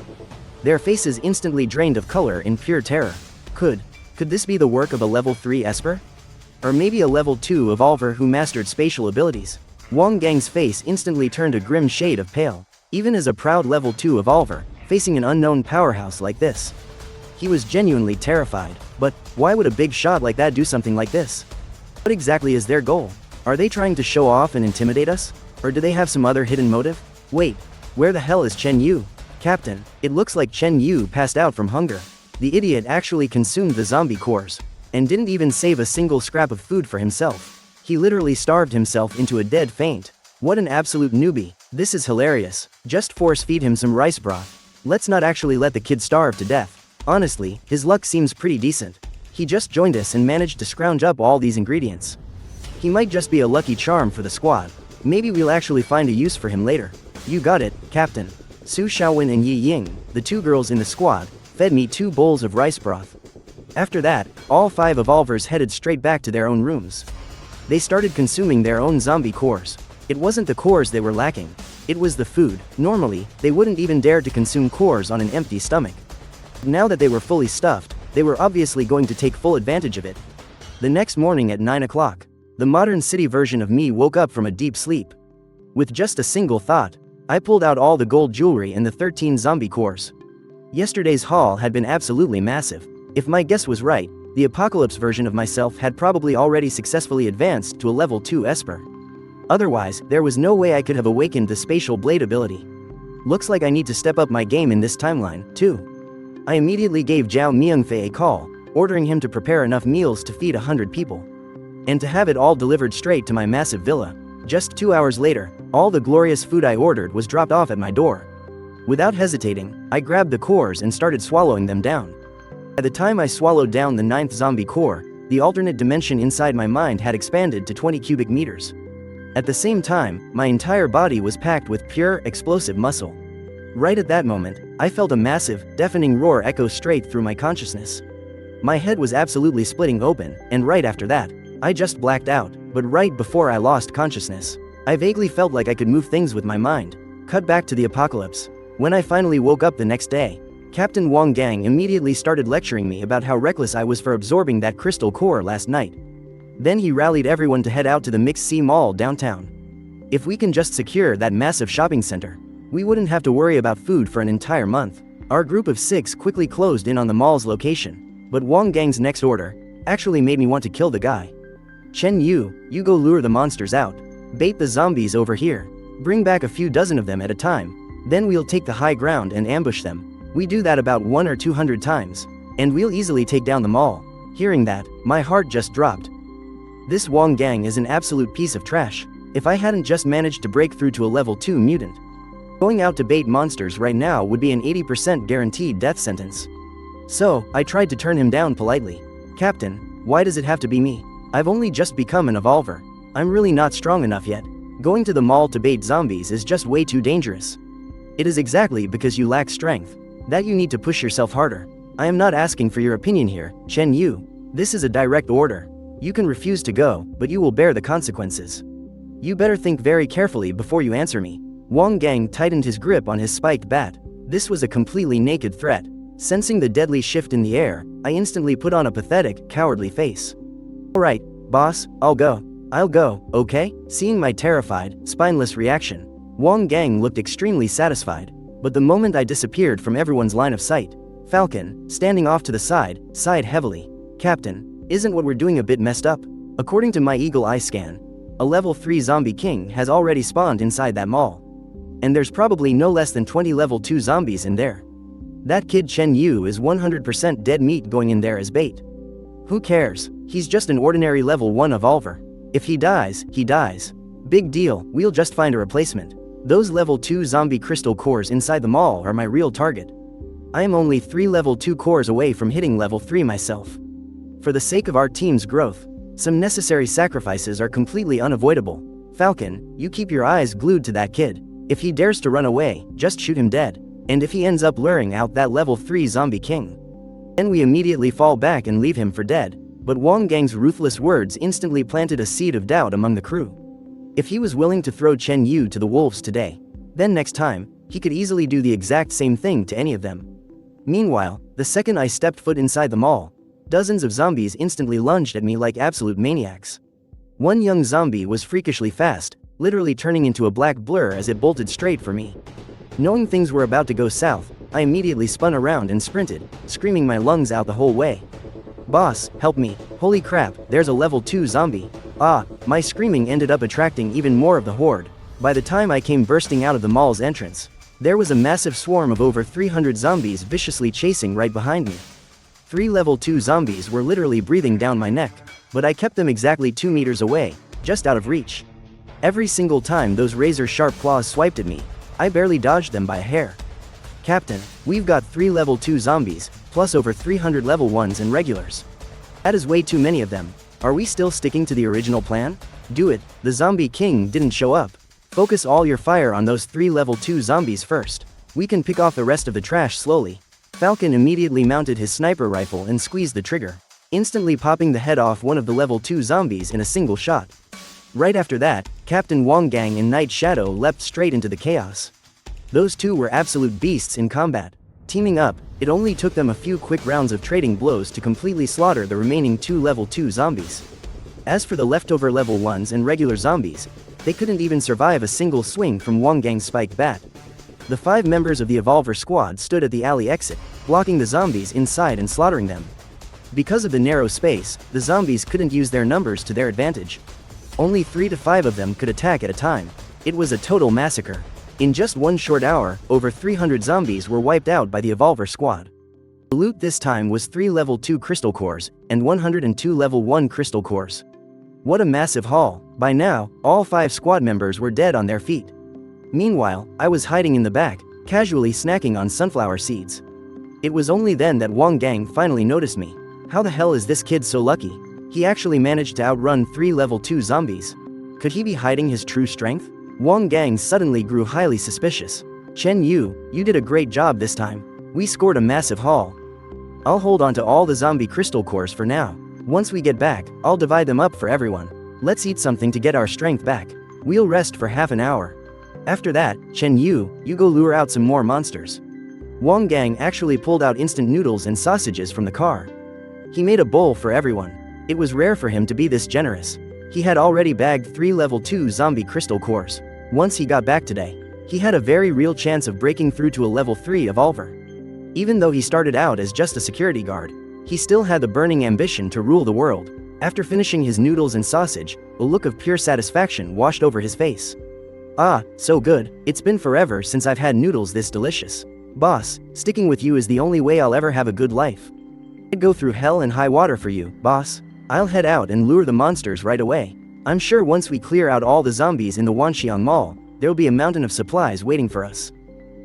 Their faces instantly drained of color in pure terror. Could this be the work of a level 3 Esper? Or maybe a level 2 evolver who mastered spatial abilities? Wang Gang's face instantly turned a grim shade of pale. Even as a proud level 2 evolver, facing an unknown powerhouse like this, he was genuinely terrified. But why would a big shot like that do something like this? What exactly is their goal? Are they trying to show off and intimidate us? Or do they have some other hidden motive? Wait, where the hell is Chen Yu? Captain, it looks like Chen Yu passed out from hunger. The idiot actually consumed the zombie cores, and didn't even save a single scrap of food for himself. He literally starved himself into a dead faint. What an absolute newbie. This is hilarious. Just force feed him some rice broth. Let's not actually let the kid starve to death. Honestly, his luck seems pretty decent. He just joined us and managed to scrounge up all these ingredients. He might just be a lucky charm for the squad. Maybe we'll actually find a use for him later. You got it, Captain. Su Xiaowen and Yi Ying, the 2 girls in the squad, fed me 2 bowls of rice broth. After that, all 5 evolvers headed straight back to their own rooms. They started consuming their own zombie cores. It wasn't the cores they were lacking. It was the food. Normally, they wouldn't even dare to consume cores on an empty stomach. Now that they were fully stuffed, they were obviously going to take full advantage of it. The next morning at 9 o'clock, the modern city version of me woke up from a deep sleep. With just a single thought, I pulled out all the gold jewelry and the 13 zombie cores. Yesterday's haul had been absolutely massive. If my guess was right, the apocalypse version of myself had probably already successfully advanced to a level 2 Esper. Otherwise, there was no way I could have awakened the spatial blade ability. Looks like I need to step up my game in this timeline, too. I immediately gave Zhao Myungfei a call, ordering him to prepare enough meals to feed 100 people. And to have it all delivered straight to my massive villa. Just 2 hours later, all the glorious food I ordered was dropped off at my door. Without hesitating, I grabbed the cores and started swallowing them down. By the time I swallowed down the 9th zombie core, the alternate dimension inside my mind had expanded to 20 cubic meters. At the same time, my entire body was packed with pure, explosive muscle. Right at that moment, I felt a massive, deafening roar echo straight through my consciousness. My head was absolutely splitting open, and right after that, I just blacked out, but right before I lost consciousness, I vaguely felt like I could move things with my mind. Cut back to the apocalypse. When I finally woke up the next day, Captain Wang Gang immediately started lecturing me about how reckless I was for absorbing that crystal core last night. Then he rallied everyone to head out to the Mixed Sea Mall downtown. If we can just secure that massive shopping center, we wouldn't have to worry about food for an entire month. Our group of 6 quickly closed in on the mall's location, but Wang Gang's next order actually made me want to kill the guy. Chen Yu, you go lure the monsters out. Bait the zombies over here. Bring back a few dozen of them at a time. Then we'll take the high ground and ambush them. We do that about 100 or 200 times, and we'll easily take down the mall. Hearing that, my heart just dropped. This Wang Gang is an absolute piece of trash. If I hadn't just managed to break through to a level 2 mutant, going out to bait monsters right now would be an 80% guaranteed death sentence. So, I tried to turn him down politely. Captain, why does it have to be me? I've only just become an evolver. I'm really not strong enough yet. Going to the mall to bait zombies is just way too dangerous. It is exactly because you lack strength that you need to push yourself harder. I am not asking for your opinion here, Chen Yu. This is a direct order. You can refuse to go, but you will bear the consequences. You better think very carefully before you answer me. Wang Gang tightened his grip on his spiked bat. This was a completely naked threat. Sensing the deadly shift in the air, I instantly put on a pathetic, cowardly face. Alright, boss, I'll go, okay? Seeing my terrified, spineless reaction, Wang Gang looked extremely satisfied, but the moment I disappeared from everyone's line of sight, Falcon, standing off to the side, sighed heavily. Captain, isn't what we're doing a bit messed up? According to my eagle eye scan, a level 3 zombie king has already spawned inside that mall. And there's probably no less than 20 level 2 zombies in there. That kid Chen Yu is 100% dead meat going in there as bait. Who cares? He's just an ordinary level 1 evolver. If he dies, he dies. Big deal, we'll just find a replacement. Those level 2 zombie crystal cores inside the mall are my real target. I am only 3 level 2 cores away from hitting level 3 myself. For the sake of our team's growth, some necessary sacrifices are completely unavoidable. Falcon, you keep your eyes glued to that kid. If he dares to run away, just shoot him dead. And if he ends up luring out that level 3 zombie king, then we immediately fall back and leave him for dead. But Wang Gang's ruthless words instantly planted a seed of doubt among the crew. If he was willing to throw Chen Yu to the wolves today, then next time, he could easily do the exact same thing to any of them. Meanwhile, the second I stepped foot inside the mall, dozens of zombies instantly lunged at me like absolute maniacs. One young zombie was freakishly fast, literally turning into a black blur as it bolted straight for me. Knowing things were about to go south, I immediately spun around and sprinted, screaming my lungs out the whole way. Boss, help me, holy crap, there's a level 2 zombie. My screaming ended up attracting even more of the horde. By the time I came bursting out of the mall's entrance, there was a massive swarm of over 300 zombies viciously chasing right behind me. 3 level 2 zombies were literally breathing down my neck, but I kept them exactly 2 meters away, just out of reach. Every single time those razor-sharp claws swiped at me, I barely dodged them by a hair. Captain, we've got 3 level 2 zombies, plus over 300 level 1s and regulars. That is way too many of them. Are we still sticking to the original plan? Do it, the zombie king didn't show up. Focus all your fire on those 3 level 2 zombies first. We can pick off the rest of the trash slowly. Falcon immediately mounted his sniper rifle and squeezed the trigger, instantly popping the head off one of the level 2 zombies in a single shot. Right after that, Captain Wang Gang and Night Shadow leapt straight into the chaos. Those two were absolute beasts in combat. Teaming up, it only took them a few quick rounds of trading blows to completely slaughter the remaining 2 level 2 zombies. As for the leftover level 1s and regular zombies, they couldn't even survive a single swing from Wang Gang's spiked bat. The 5 members of the Evolver squad stood at the alley exit, blocking the zombies inside and slaughtering them. Because of the narrow space, the zombies couldn't use their numbers to their advantage. Only 3 to 5 of them could attack at a time. It was a total massacre. In just one short hour, over 300 zombies were wiped out by the Evolver squad. The loot this time was 3 level 2 crystal cores, and 102 level 1 crystal cores. What a massive haul. By now, all 5 squad members were dead on their feet. Meanwhile, I was hiding in the back, casually snacking on sunflower seeds. It was only then that Wang Gang finally noticed me. How the hell is this kid so lucky? He actually managed to outrun 3 level 2 zombies. Could he be hiding his true strength? Wang Gang suddenly grew highly suspicious. Chen Yu, you did a great job this time. We scored a massive haul. I'll hold on to all the zombie crystal cores for now. Once we get back, I'll divide them up for everyone. Let's eat something to get our strength back. We'll rest for half an hour. After that, Chen Yu, you go lure out some more monsters. Wang Gang actually pulled out instant noodles and sausages from the car. He made a bowl for everyone. It was rare for him to be this generous. He had already bagged 3 level 2 zombie crystal cores. Once he got back today, he had a very real chance of breaking through to a level 3 Evolver. Even though he started out as just a security guard, he still had the burning ambition to rule the world. After finishing his noodles and sausage, a look of pure satisfaction washed over his face. Ah, so good, it's been forever since I've had noodles this delicious. Boss, sticking with you is the only way I'll ever have a good life. I'd go through hell and high water for you, boss. I'll head out and lure the monsters right away. I'm sure once we clear out all the zombies in the Wanxiang Mall, there'll be a mountain of supplies waiting for us.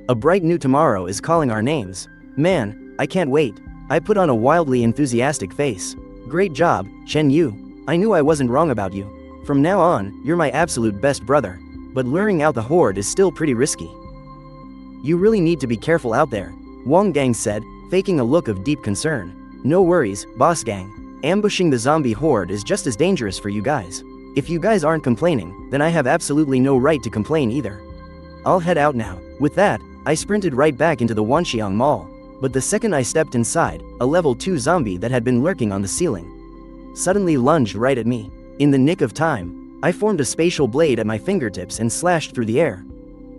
A bright new tomorrow is calling our names. Man, I can't wait. I put on a wildly enthusiastic face. Great job, Chen Yu. I knew I wasn't wrong about you. From now on, you're my absolute best brother. But luring out the horde is still pretty risky. You really need to be careful out there, Wang Gang said, faking a look of deep concern. No worries, boss gang. Ambushing the zombie horde is just as dangerous for you guys. If you guys aren't complaining, then I have absolutely no right to complain either. I'll head out now. With that, I sprinted right back into the Wanxiang Mall. But the second I stepped inside, a level 2 zombie that had been lurking on the ceiling suddenly lunged right at me. In the nick of time, I formed a spatial blade at my fingertips and slashed through the air.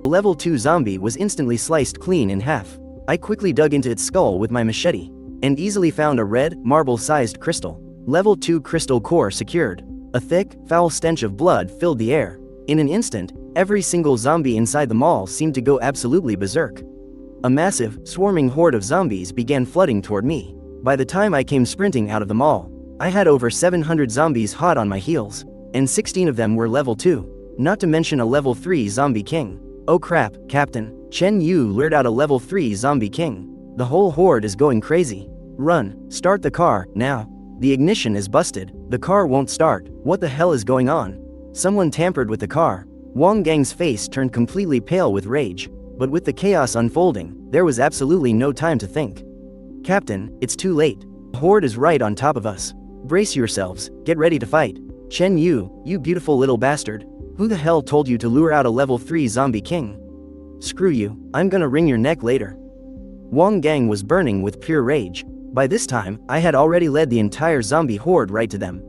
The level 2 zombie was instantly sliced clean in half. I quickly dug into its skull with my machete, and easily found a red, marble-sized crystal. Level 2 crystal core secured. A thick, foul stench of blood filled the air. In an instant, every single zombie inside the mall seemed to go absolutely berserk. A massive, swarming horde of zombies began flooding toward me. By the time I came sprinting out of the mall, I had over 700 zombies hot on my heels, and 16 of them were level 2, not to mention a level 3 zombie king. Oh crap, Captain, Chen Yu lured out a level 3 zombie king. The whole horde is going crazy. Run, start the car, now. The ignition is busted, the car won't start. What the hell is going on? Someone tampered with the car. Wang Gang's face turned completely pale with rage. But with the chaos unfolding, there was absolutely no time to think. Captain, it's too late. The horde is right on top of us. Brace yourselves, get ready to fight. Chen Yu, you beautiful little bastard. Who the hell told you to lure out a level 3 zombie king? Screw you, I'm gonna wring your neck later. Wang Gang was burning with pure rage. By this time, I had already led the entire zombie horde right to them.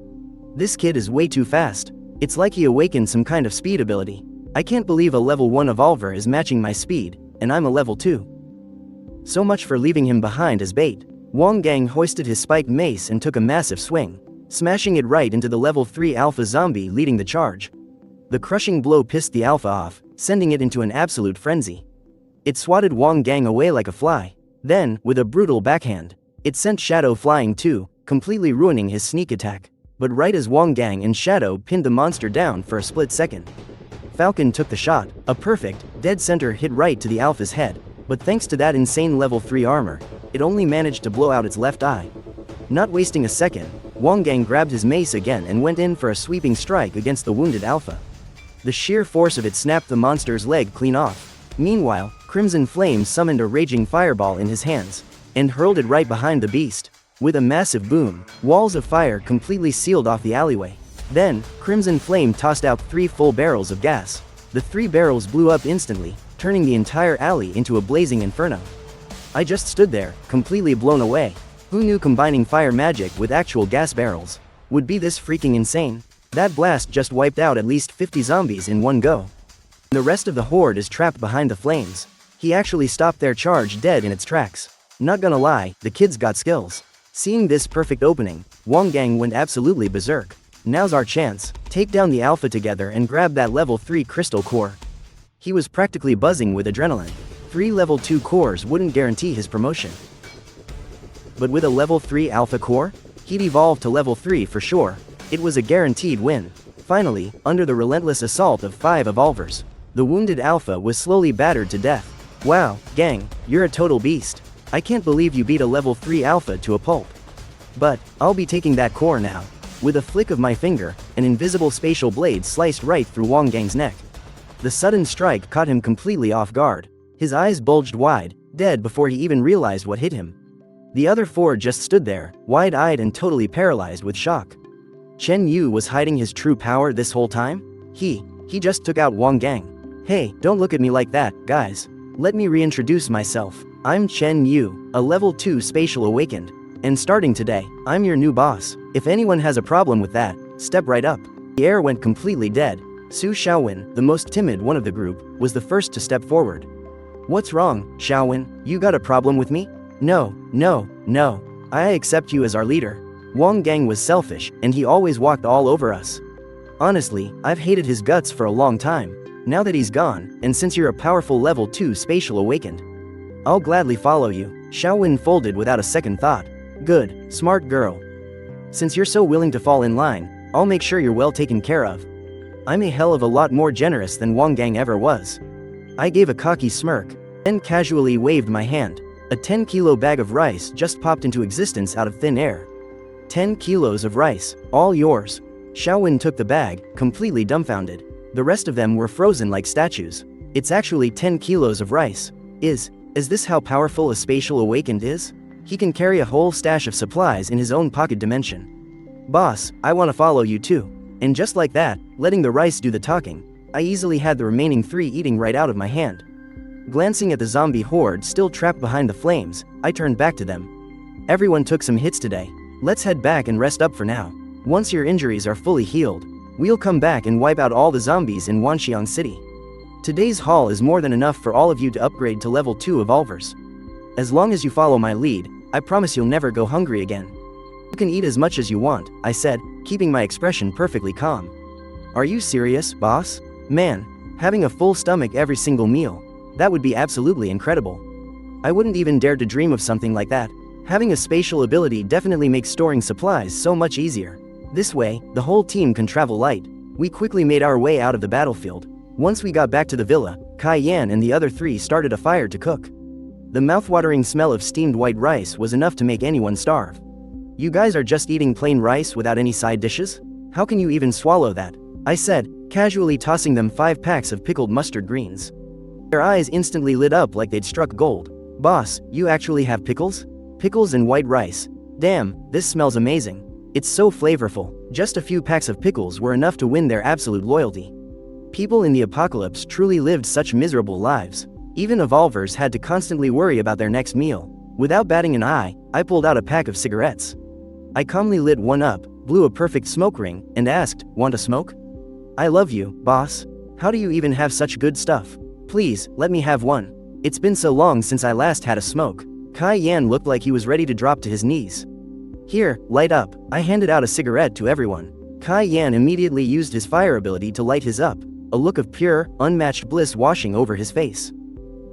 This kid is way too fast. It's like he awakened some kind of speed ability. I can't believe a level 1 Evolver is matching my speed, and I'm a level 2. So much for leaving him behind as bait. Wang Gang hoisted his spiked mace and took a massive swing, smashing it right into the level 3 alpha zombie leading the charge. The crushing blow pissed the alpha off, sending it into an absolute frenzy. It swatted Wang Gang away like a fly. Then, with a brutal backhand, it sent Shadow flying too, completely ruining his sneak attack. But right as Wang Gang and Shadow pinned the monster down for a split second, Falcon took the shot. A perfect, dead center hit right to the alpha's head, but thanks to that insane level 3 armor, it only managed to blow out its left eye. Not wasting a second, Wang Gang grabbed his mace again and went in for a sweeping strike against the wounded alpha. The sheer force of it snapped the monster's leg clean off. Meanwhile, Crimson Flame summoned a raging fireball in his hands, and hurled it right behind the beast. With a massive boom, walls of fire completely sealed off the alleyway. Then, Crimson Flame tossed out 3 full barrels of gas. The 3 barrels blew up instantly, turning the entire alley into a blazing inferno. I just stood there, completely blown away. Who knew combining fire magic with actual gas barrels would be this freaking insane? That blast just wiped out at least 50 zombies in one go. The rest of the horde is trapped behind the flames. He actually stopped their charge dead in its tracks. Not gonna lie, the kid's got skills. Seeing this perfect opening, Wang Gang went absolutely berserk. Now's our chance. Take down the alpha together and grab that level 3 crystal core. He was practically buzzing with adrenaline. 3 level 2 cores wouldn't guarantee his promotion. But with a level 3 alpha core, he'd evolve to level 3 for sure. It was a guaranteed win. Finally, under the relentless assault of 5 evolvers, the wounded alpha was slowly battered to death. Wow, gang, you're a total beast. I can't believe you beat a level 3 alpha to a pulp. But, I'll be taking that core now. With a flick of my finger, an invisible spatial blade sliced right through Wang Gang's neck. The sudden strike caught him completely off guard. His eyes bulged wide, dead before he even realized what hit him. The other 4 just stood there, wide-eyed and totally paralyzed with shock. Chen Yu was hiding his true power this whole time? He just took out Wang Gang. Hey, don't look at me like that, guys. Let me reintroduce myself. I'm Chen Yu, a level 2 spatial awakened. And starting today, I'm your new boss. If anyone has a problem with that, step right up. The air went completely dead. Su Xiaowin, the most timid one of the group, was the first to step forward. What's wrong, Xiaowin? You got a problem with me? No. I accept you as our leader. Wang Gang was selfish, and he always walked all over us. Honestly, I've hated his guts for a long time. Now that he's gone, and since you're a powerful level 2 spatial awakened, I'll gladly follow you. Xiaowin folded without a second thought. Good, smart girl. Since you're so willing to fall in line, I'll make sure you're well taken care of. I'm a hell of a lot more generous than Wang Gang ever was. I gave a cocky smirk, then casually waved my hand. A 10-kilo bag of rice just popped into existence out of thin air. 10 kilos of rice, all yours. Xiaowin took the bag, completely dumbfounded. The rest of them were frozen like statues. It's actually 10 kilos of rice. Is this how powerful a spatial awakened is? He can carry a whole stash of supplies in his own pocket dimension. Boss, I want to follow you too. And just like that, letting the rice do the talking, I easily had the remaining 3 eating right out of my hand. Glancing at the zombie horde still trapped behind the flames, I turned back to them. Everyone took some hits today. Let's head back and rest up for now. Once your injuries are fully healed, we'll come back and wipe out all the zombies in Wanxiang City. Today's haul is more than enough for all of you to upgrade to level 2 evolvers. As long as you follow my lead, I promise you'll never go hungry again. You can eat as much as you want, I said, keeping my expression perfectly calm. Are you serious, boss? Man, having a full stomach every single meal, that would be absolutely incredible. I wouldn't even dare to dream of something like that. Having a spatial ability definitely makes storing supplies so much easier. This way, the whole team can travel light. We quickly made our way out of the battlefield. Once we got back to the villa, Kai Yan and the other 3 started a fire to cook. The mouthwatering smell of steamed white rice was enough to make anyone starve. You guys are just eating plain rice without any side dishes? How can you even swallow that? I said, casually tossing them 5 packs of pickled mustard greens. Their eyes instantly lit up like they'd struck gold. Boss, you actually have pickles? Pickles and white rice. Damn, this smells amazing. It's so flavorful. Just a few packs of pickles were enough to win their absolute loyalty. People in the apocalypse truly lived such miserable lives. Even evolvers had to constantly worry about their next meal. Without batting an eye, I pulled out a pack of cigarettes. I calmly lit one up, blew a perfect smoke ring, and asked, "Want a smoke?" I love you, boss. How do you even have such good stuff? Please, let me have one. It's been so long since I last had a smoke. Kai Yan looked like he was ready to drop to his knees. Here, light up. I handed out a cigarette to everyone. Kai Yan immediately used his fire ability to light his up, a look of pure, unmatched bliss washing over his face.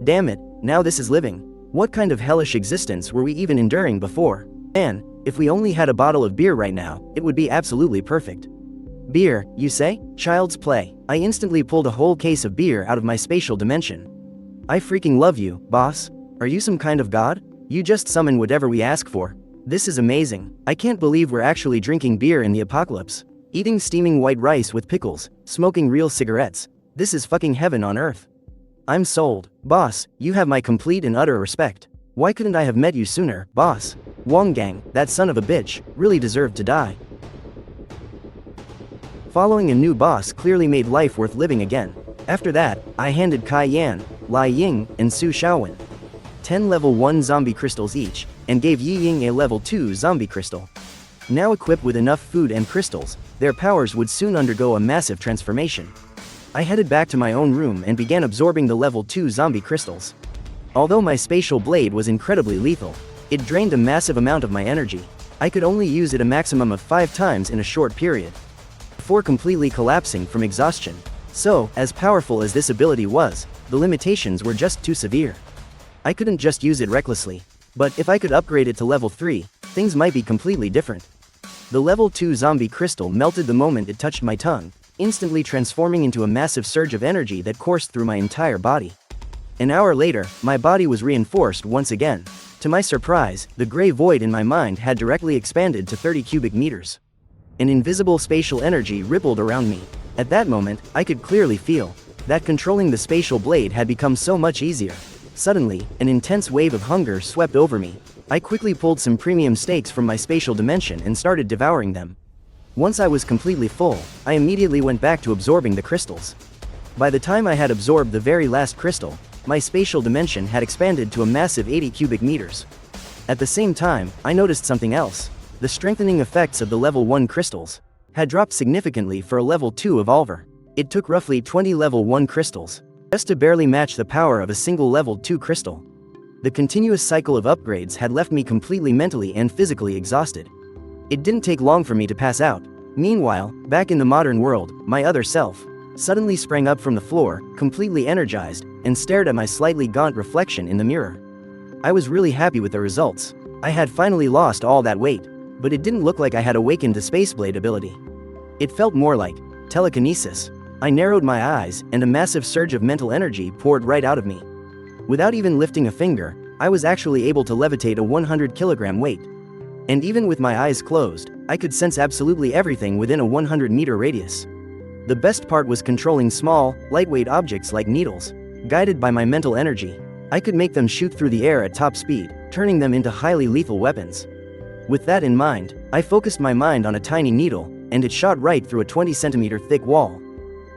Damn it, now this is living. What kind of hellish existence were we even enduring before? Man, if we only had a bottle of beer right now, it would be absolutely perfect. Beer, you say? Child's play. I instantly pulled a whole case of beer out of my spatial dimension. I freaking love you, boss. Are you some kind of god? You just summon whatever we ask for. This is amazing. I can't believe we're actually drinking beer in the apocalypse. Eating steaming white rice with pickles, smoking real cigarettes. This is fucking heaven on earth. I'm sold. Boss, you have my complete and utter respect. Why couldn't I have met you sooner, boss? Wang Gang, that son of a bitch, really deserved to die. Following a new boss clearly made life worth living again. After that, I handed Kai Yan, Lai Ying, and Su Xiaowin 10 level 1 zombie crystals each, and gave Yi Ying a level 2 zombie crystal. Now equipped with enough food and crystals, their powers would soon undergo a massive transformation. I headed back to my own room and began absorbing the level 2 zombie crystals. Although my spatial blade was incredibly lethal, it drained a massive amount of my energy. I could only use it a maximum of 5 times in a short period. before completely collapsing from exhaustion. So, as powerful as this ability was, the limitations were just too severe. I couldn't just use it recklessly. But if I could upgrade it to level 3, things might be completely different. The level 2 zombie crystal melted the moment it touched my tongue, instantly transforming into a massive surge of energy that coursed through my entire body. An hour later, my body was reinforced once again. To my surprise, the gray void in my mind had directly expanded to 30 cubic meters. An invisible spatial energy rippled around me. At that moment, I could clearly feel that controlling the spatial blade had become so much easier. Suddenly, an intense wave of hunger swept over me. I quickly pulled some premium steaks from my spatial dimension and started devouring them. Once I was completely full, I immediately went back to absorbing the crystals. By the time I had absorbed the very last crystal, my spatial dimension had expanded to a massive 80 cubic meters. At the same time, I noticed something else. The strengthening effects of the level 1 crystals had dropped significantly for a level 2 evolver. It took roughly 20 level 1 crystals just to barely match the power of a single level 2 crystal. The continuous cycle of upgrades had left me completely mentally and physically exhausted. It didn't take long for me to pass out. Meanwhile, back in the modern world, my other self suddenly sprang up from the floor, completely energized, and stared at my slightly gaunt reflection in the mirror. I was really happy with the results. I had finally lost all that weight, but it didn't look like I had awakened the Spaceblade ability. It felt more like telekinesis. I narrowed my eyes, and a massive surge of mental energy poured right out of me. Without even lifting a finger, I was actually able to levitate a 100-kilogram weight. And even with my eyes closed, I could sense absolutely everything within a 100-meter radius. The best part was controlling small, lightweight objects like needles. Guided by my mental energy, I could make them shoot through the air at top speed, turning them into highly lethal weapons. With that in mind, I focused my mind on a tiny needle, and it shot right through a 20-centimeter thick wall.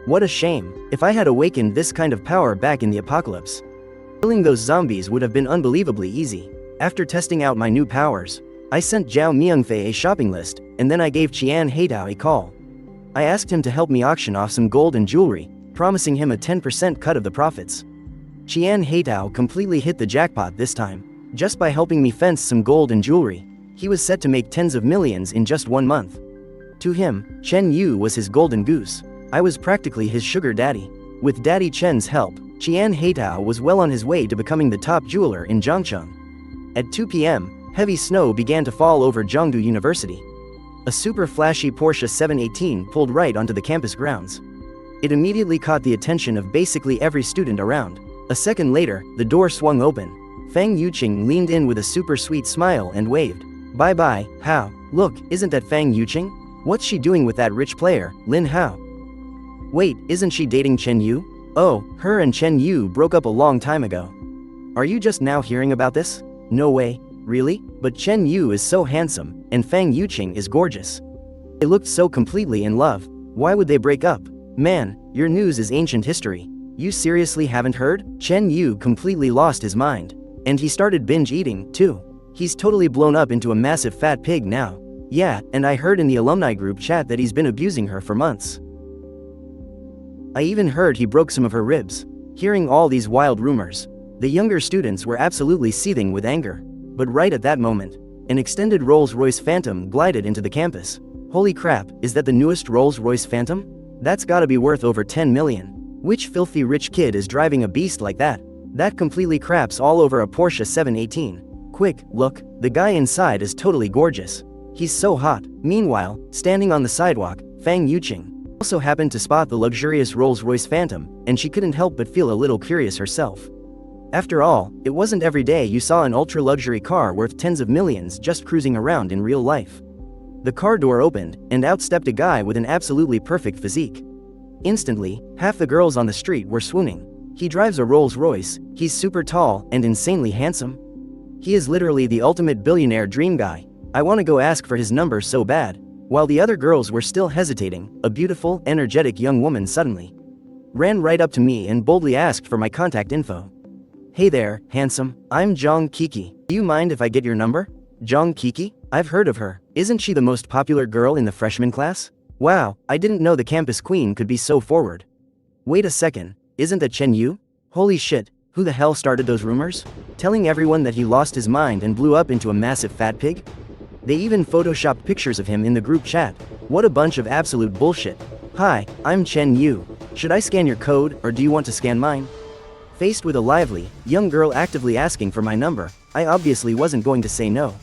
What a shame. If I had awakened this kind of power back in the apocalypse, killing those zombies would have been unbelievably easy. After testing out my new powers, I sent Zhao Myungfei a shopping list, and then I gave Qian Heitao a call. I asked him to help me auction off some gold and jewelry, promising him a 10% cut of the profits. Qian Heitao completely hit the jackpot this time. Just by helping me fence some gold and jewelry, he was set to make tens of millions in just 1 month. To him, Chen Yu was his golden goose. I was practically his sugar daddy. With Daddy Chen's help, Qian Heitao was well on his way to becoming the top jeweler in Zhangcheng. At 2 p.m., heavy snow began to fall over Zhongdu University. A super flashy Porsche 718 pulled right onto the campus grounds. It immediately caught the attention of basically every student around. A second later, the door swung open. Fang Yuqing leaned in with a super sweet smile and waved. Bye-bye, Hao. Look, isn't that Fang Yuqing? What's she doing with that rich player, Lin Hao? Wait, isn't she dating Chen Yu? Oh, her and Chen Yu broke up a long time ago. Are you just now hearing about this? No way. Really? But Chen Yu is so handsome, and Fang Yuqing is gorgeous. They looked so completely in love. Why would they break up? Man, your news is ancient history. You seriously haven't heard? Chen Yu completely lost his mind. And he started binge eating, too. He's totally blown up into a massive fat pig now. Yeah, and I heard in the alumni group chat that he's been abusing her for months. I even heard he broke some of her ribs. Hearing all these wild rumors, the younger students were absolutely seething with anger. But right at that moment, an extended Rolls-Royce Phantom glided into the campus. Holy crap, is that the newest Rolls-Royce Phantom? That's gotta be worth over 10 million. Which filthy rich kid is driving a beast like that? That completely craps all over a Porsche 718. Quick, look, the guy inside is totally gorgeous. He's so hot. Meanwhile, standing on the sidewalk, Fang Yuqing also happened to spot the luxurious Rolls-Royce Phantom, and she couldn't help but feel a little curious herself. After all, it wasn't every day you saw an ultra-luxury car worth tens of millions just cruising around in real life. The car door opened, and out stepped a guy with an absolutely perfect physique. Instantly, half the girls on the street were swooning. He drives a Rolls-Royce, he's super tall and insanely handsome. He is literally the ultimate billionaire dream guy. I want to go ask for his number so bad. While the other girls were still hesitating, a beautiful, energetic young woman suddenly ran right up to me and boldly asked for my contact info. Hey there, handsome, I'm Zhang Kiki. Do you mind if I get your number? Zhang Kiki? I've heard of her. Isn't she the most popular girl in the freshman class? Wow, I didn't know the campus queen could be so forward. Wait a second, isn't that Chen Yu? Holy shit, who the hell started those rumors? Telling everyone that he lost his mind and blew up into a massive fat pig? They even photoshopped pictures of him in the group chat. What a bunch of absolute bullshit. Hi, I'm Chen Yu. Should I scan your code, or do you want to scan mine? Faced with a lively, young girl actively asking for my number, I obviously wasn't going to say no.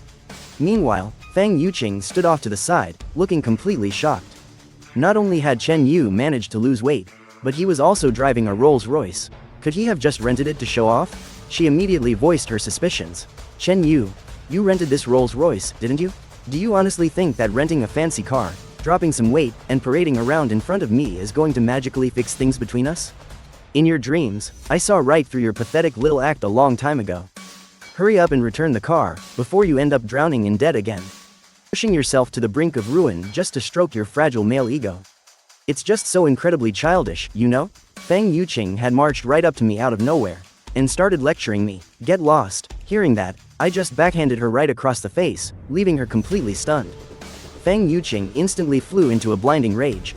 Meanwhile, Fang Yuqing stood off to the side, looking completely shocked. Not only had Chen Yu managed to lose weight, but he was also driving a Rolls-Royce. Could he have just rented it to show off? She immediately voiced her suspicions. Chen Yu, you rented this Rolls-Royce, didn't you? Do you honestly think that renting a fancy car, dropping some weight, and parading around in front of me is going to magically fix things between us? In your dreams, I saw right through your pathetic little act a long time ago. Hurry up and return the car, before you end up drowning in debt again. Pushing yourself to the brink of ruin just to stroke your fragile male ego. It's just so incredibly childish, you know? Fang Yuqing had marched right up to me out of nowhere, and started lecturing me. Get lost. Hearing that, I just backhanded her right across the face, leaving her completely stunned. Fang Yuqing instantly flew into a blinding rage,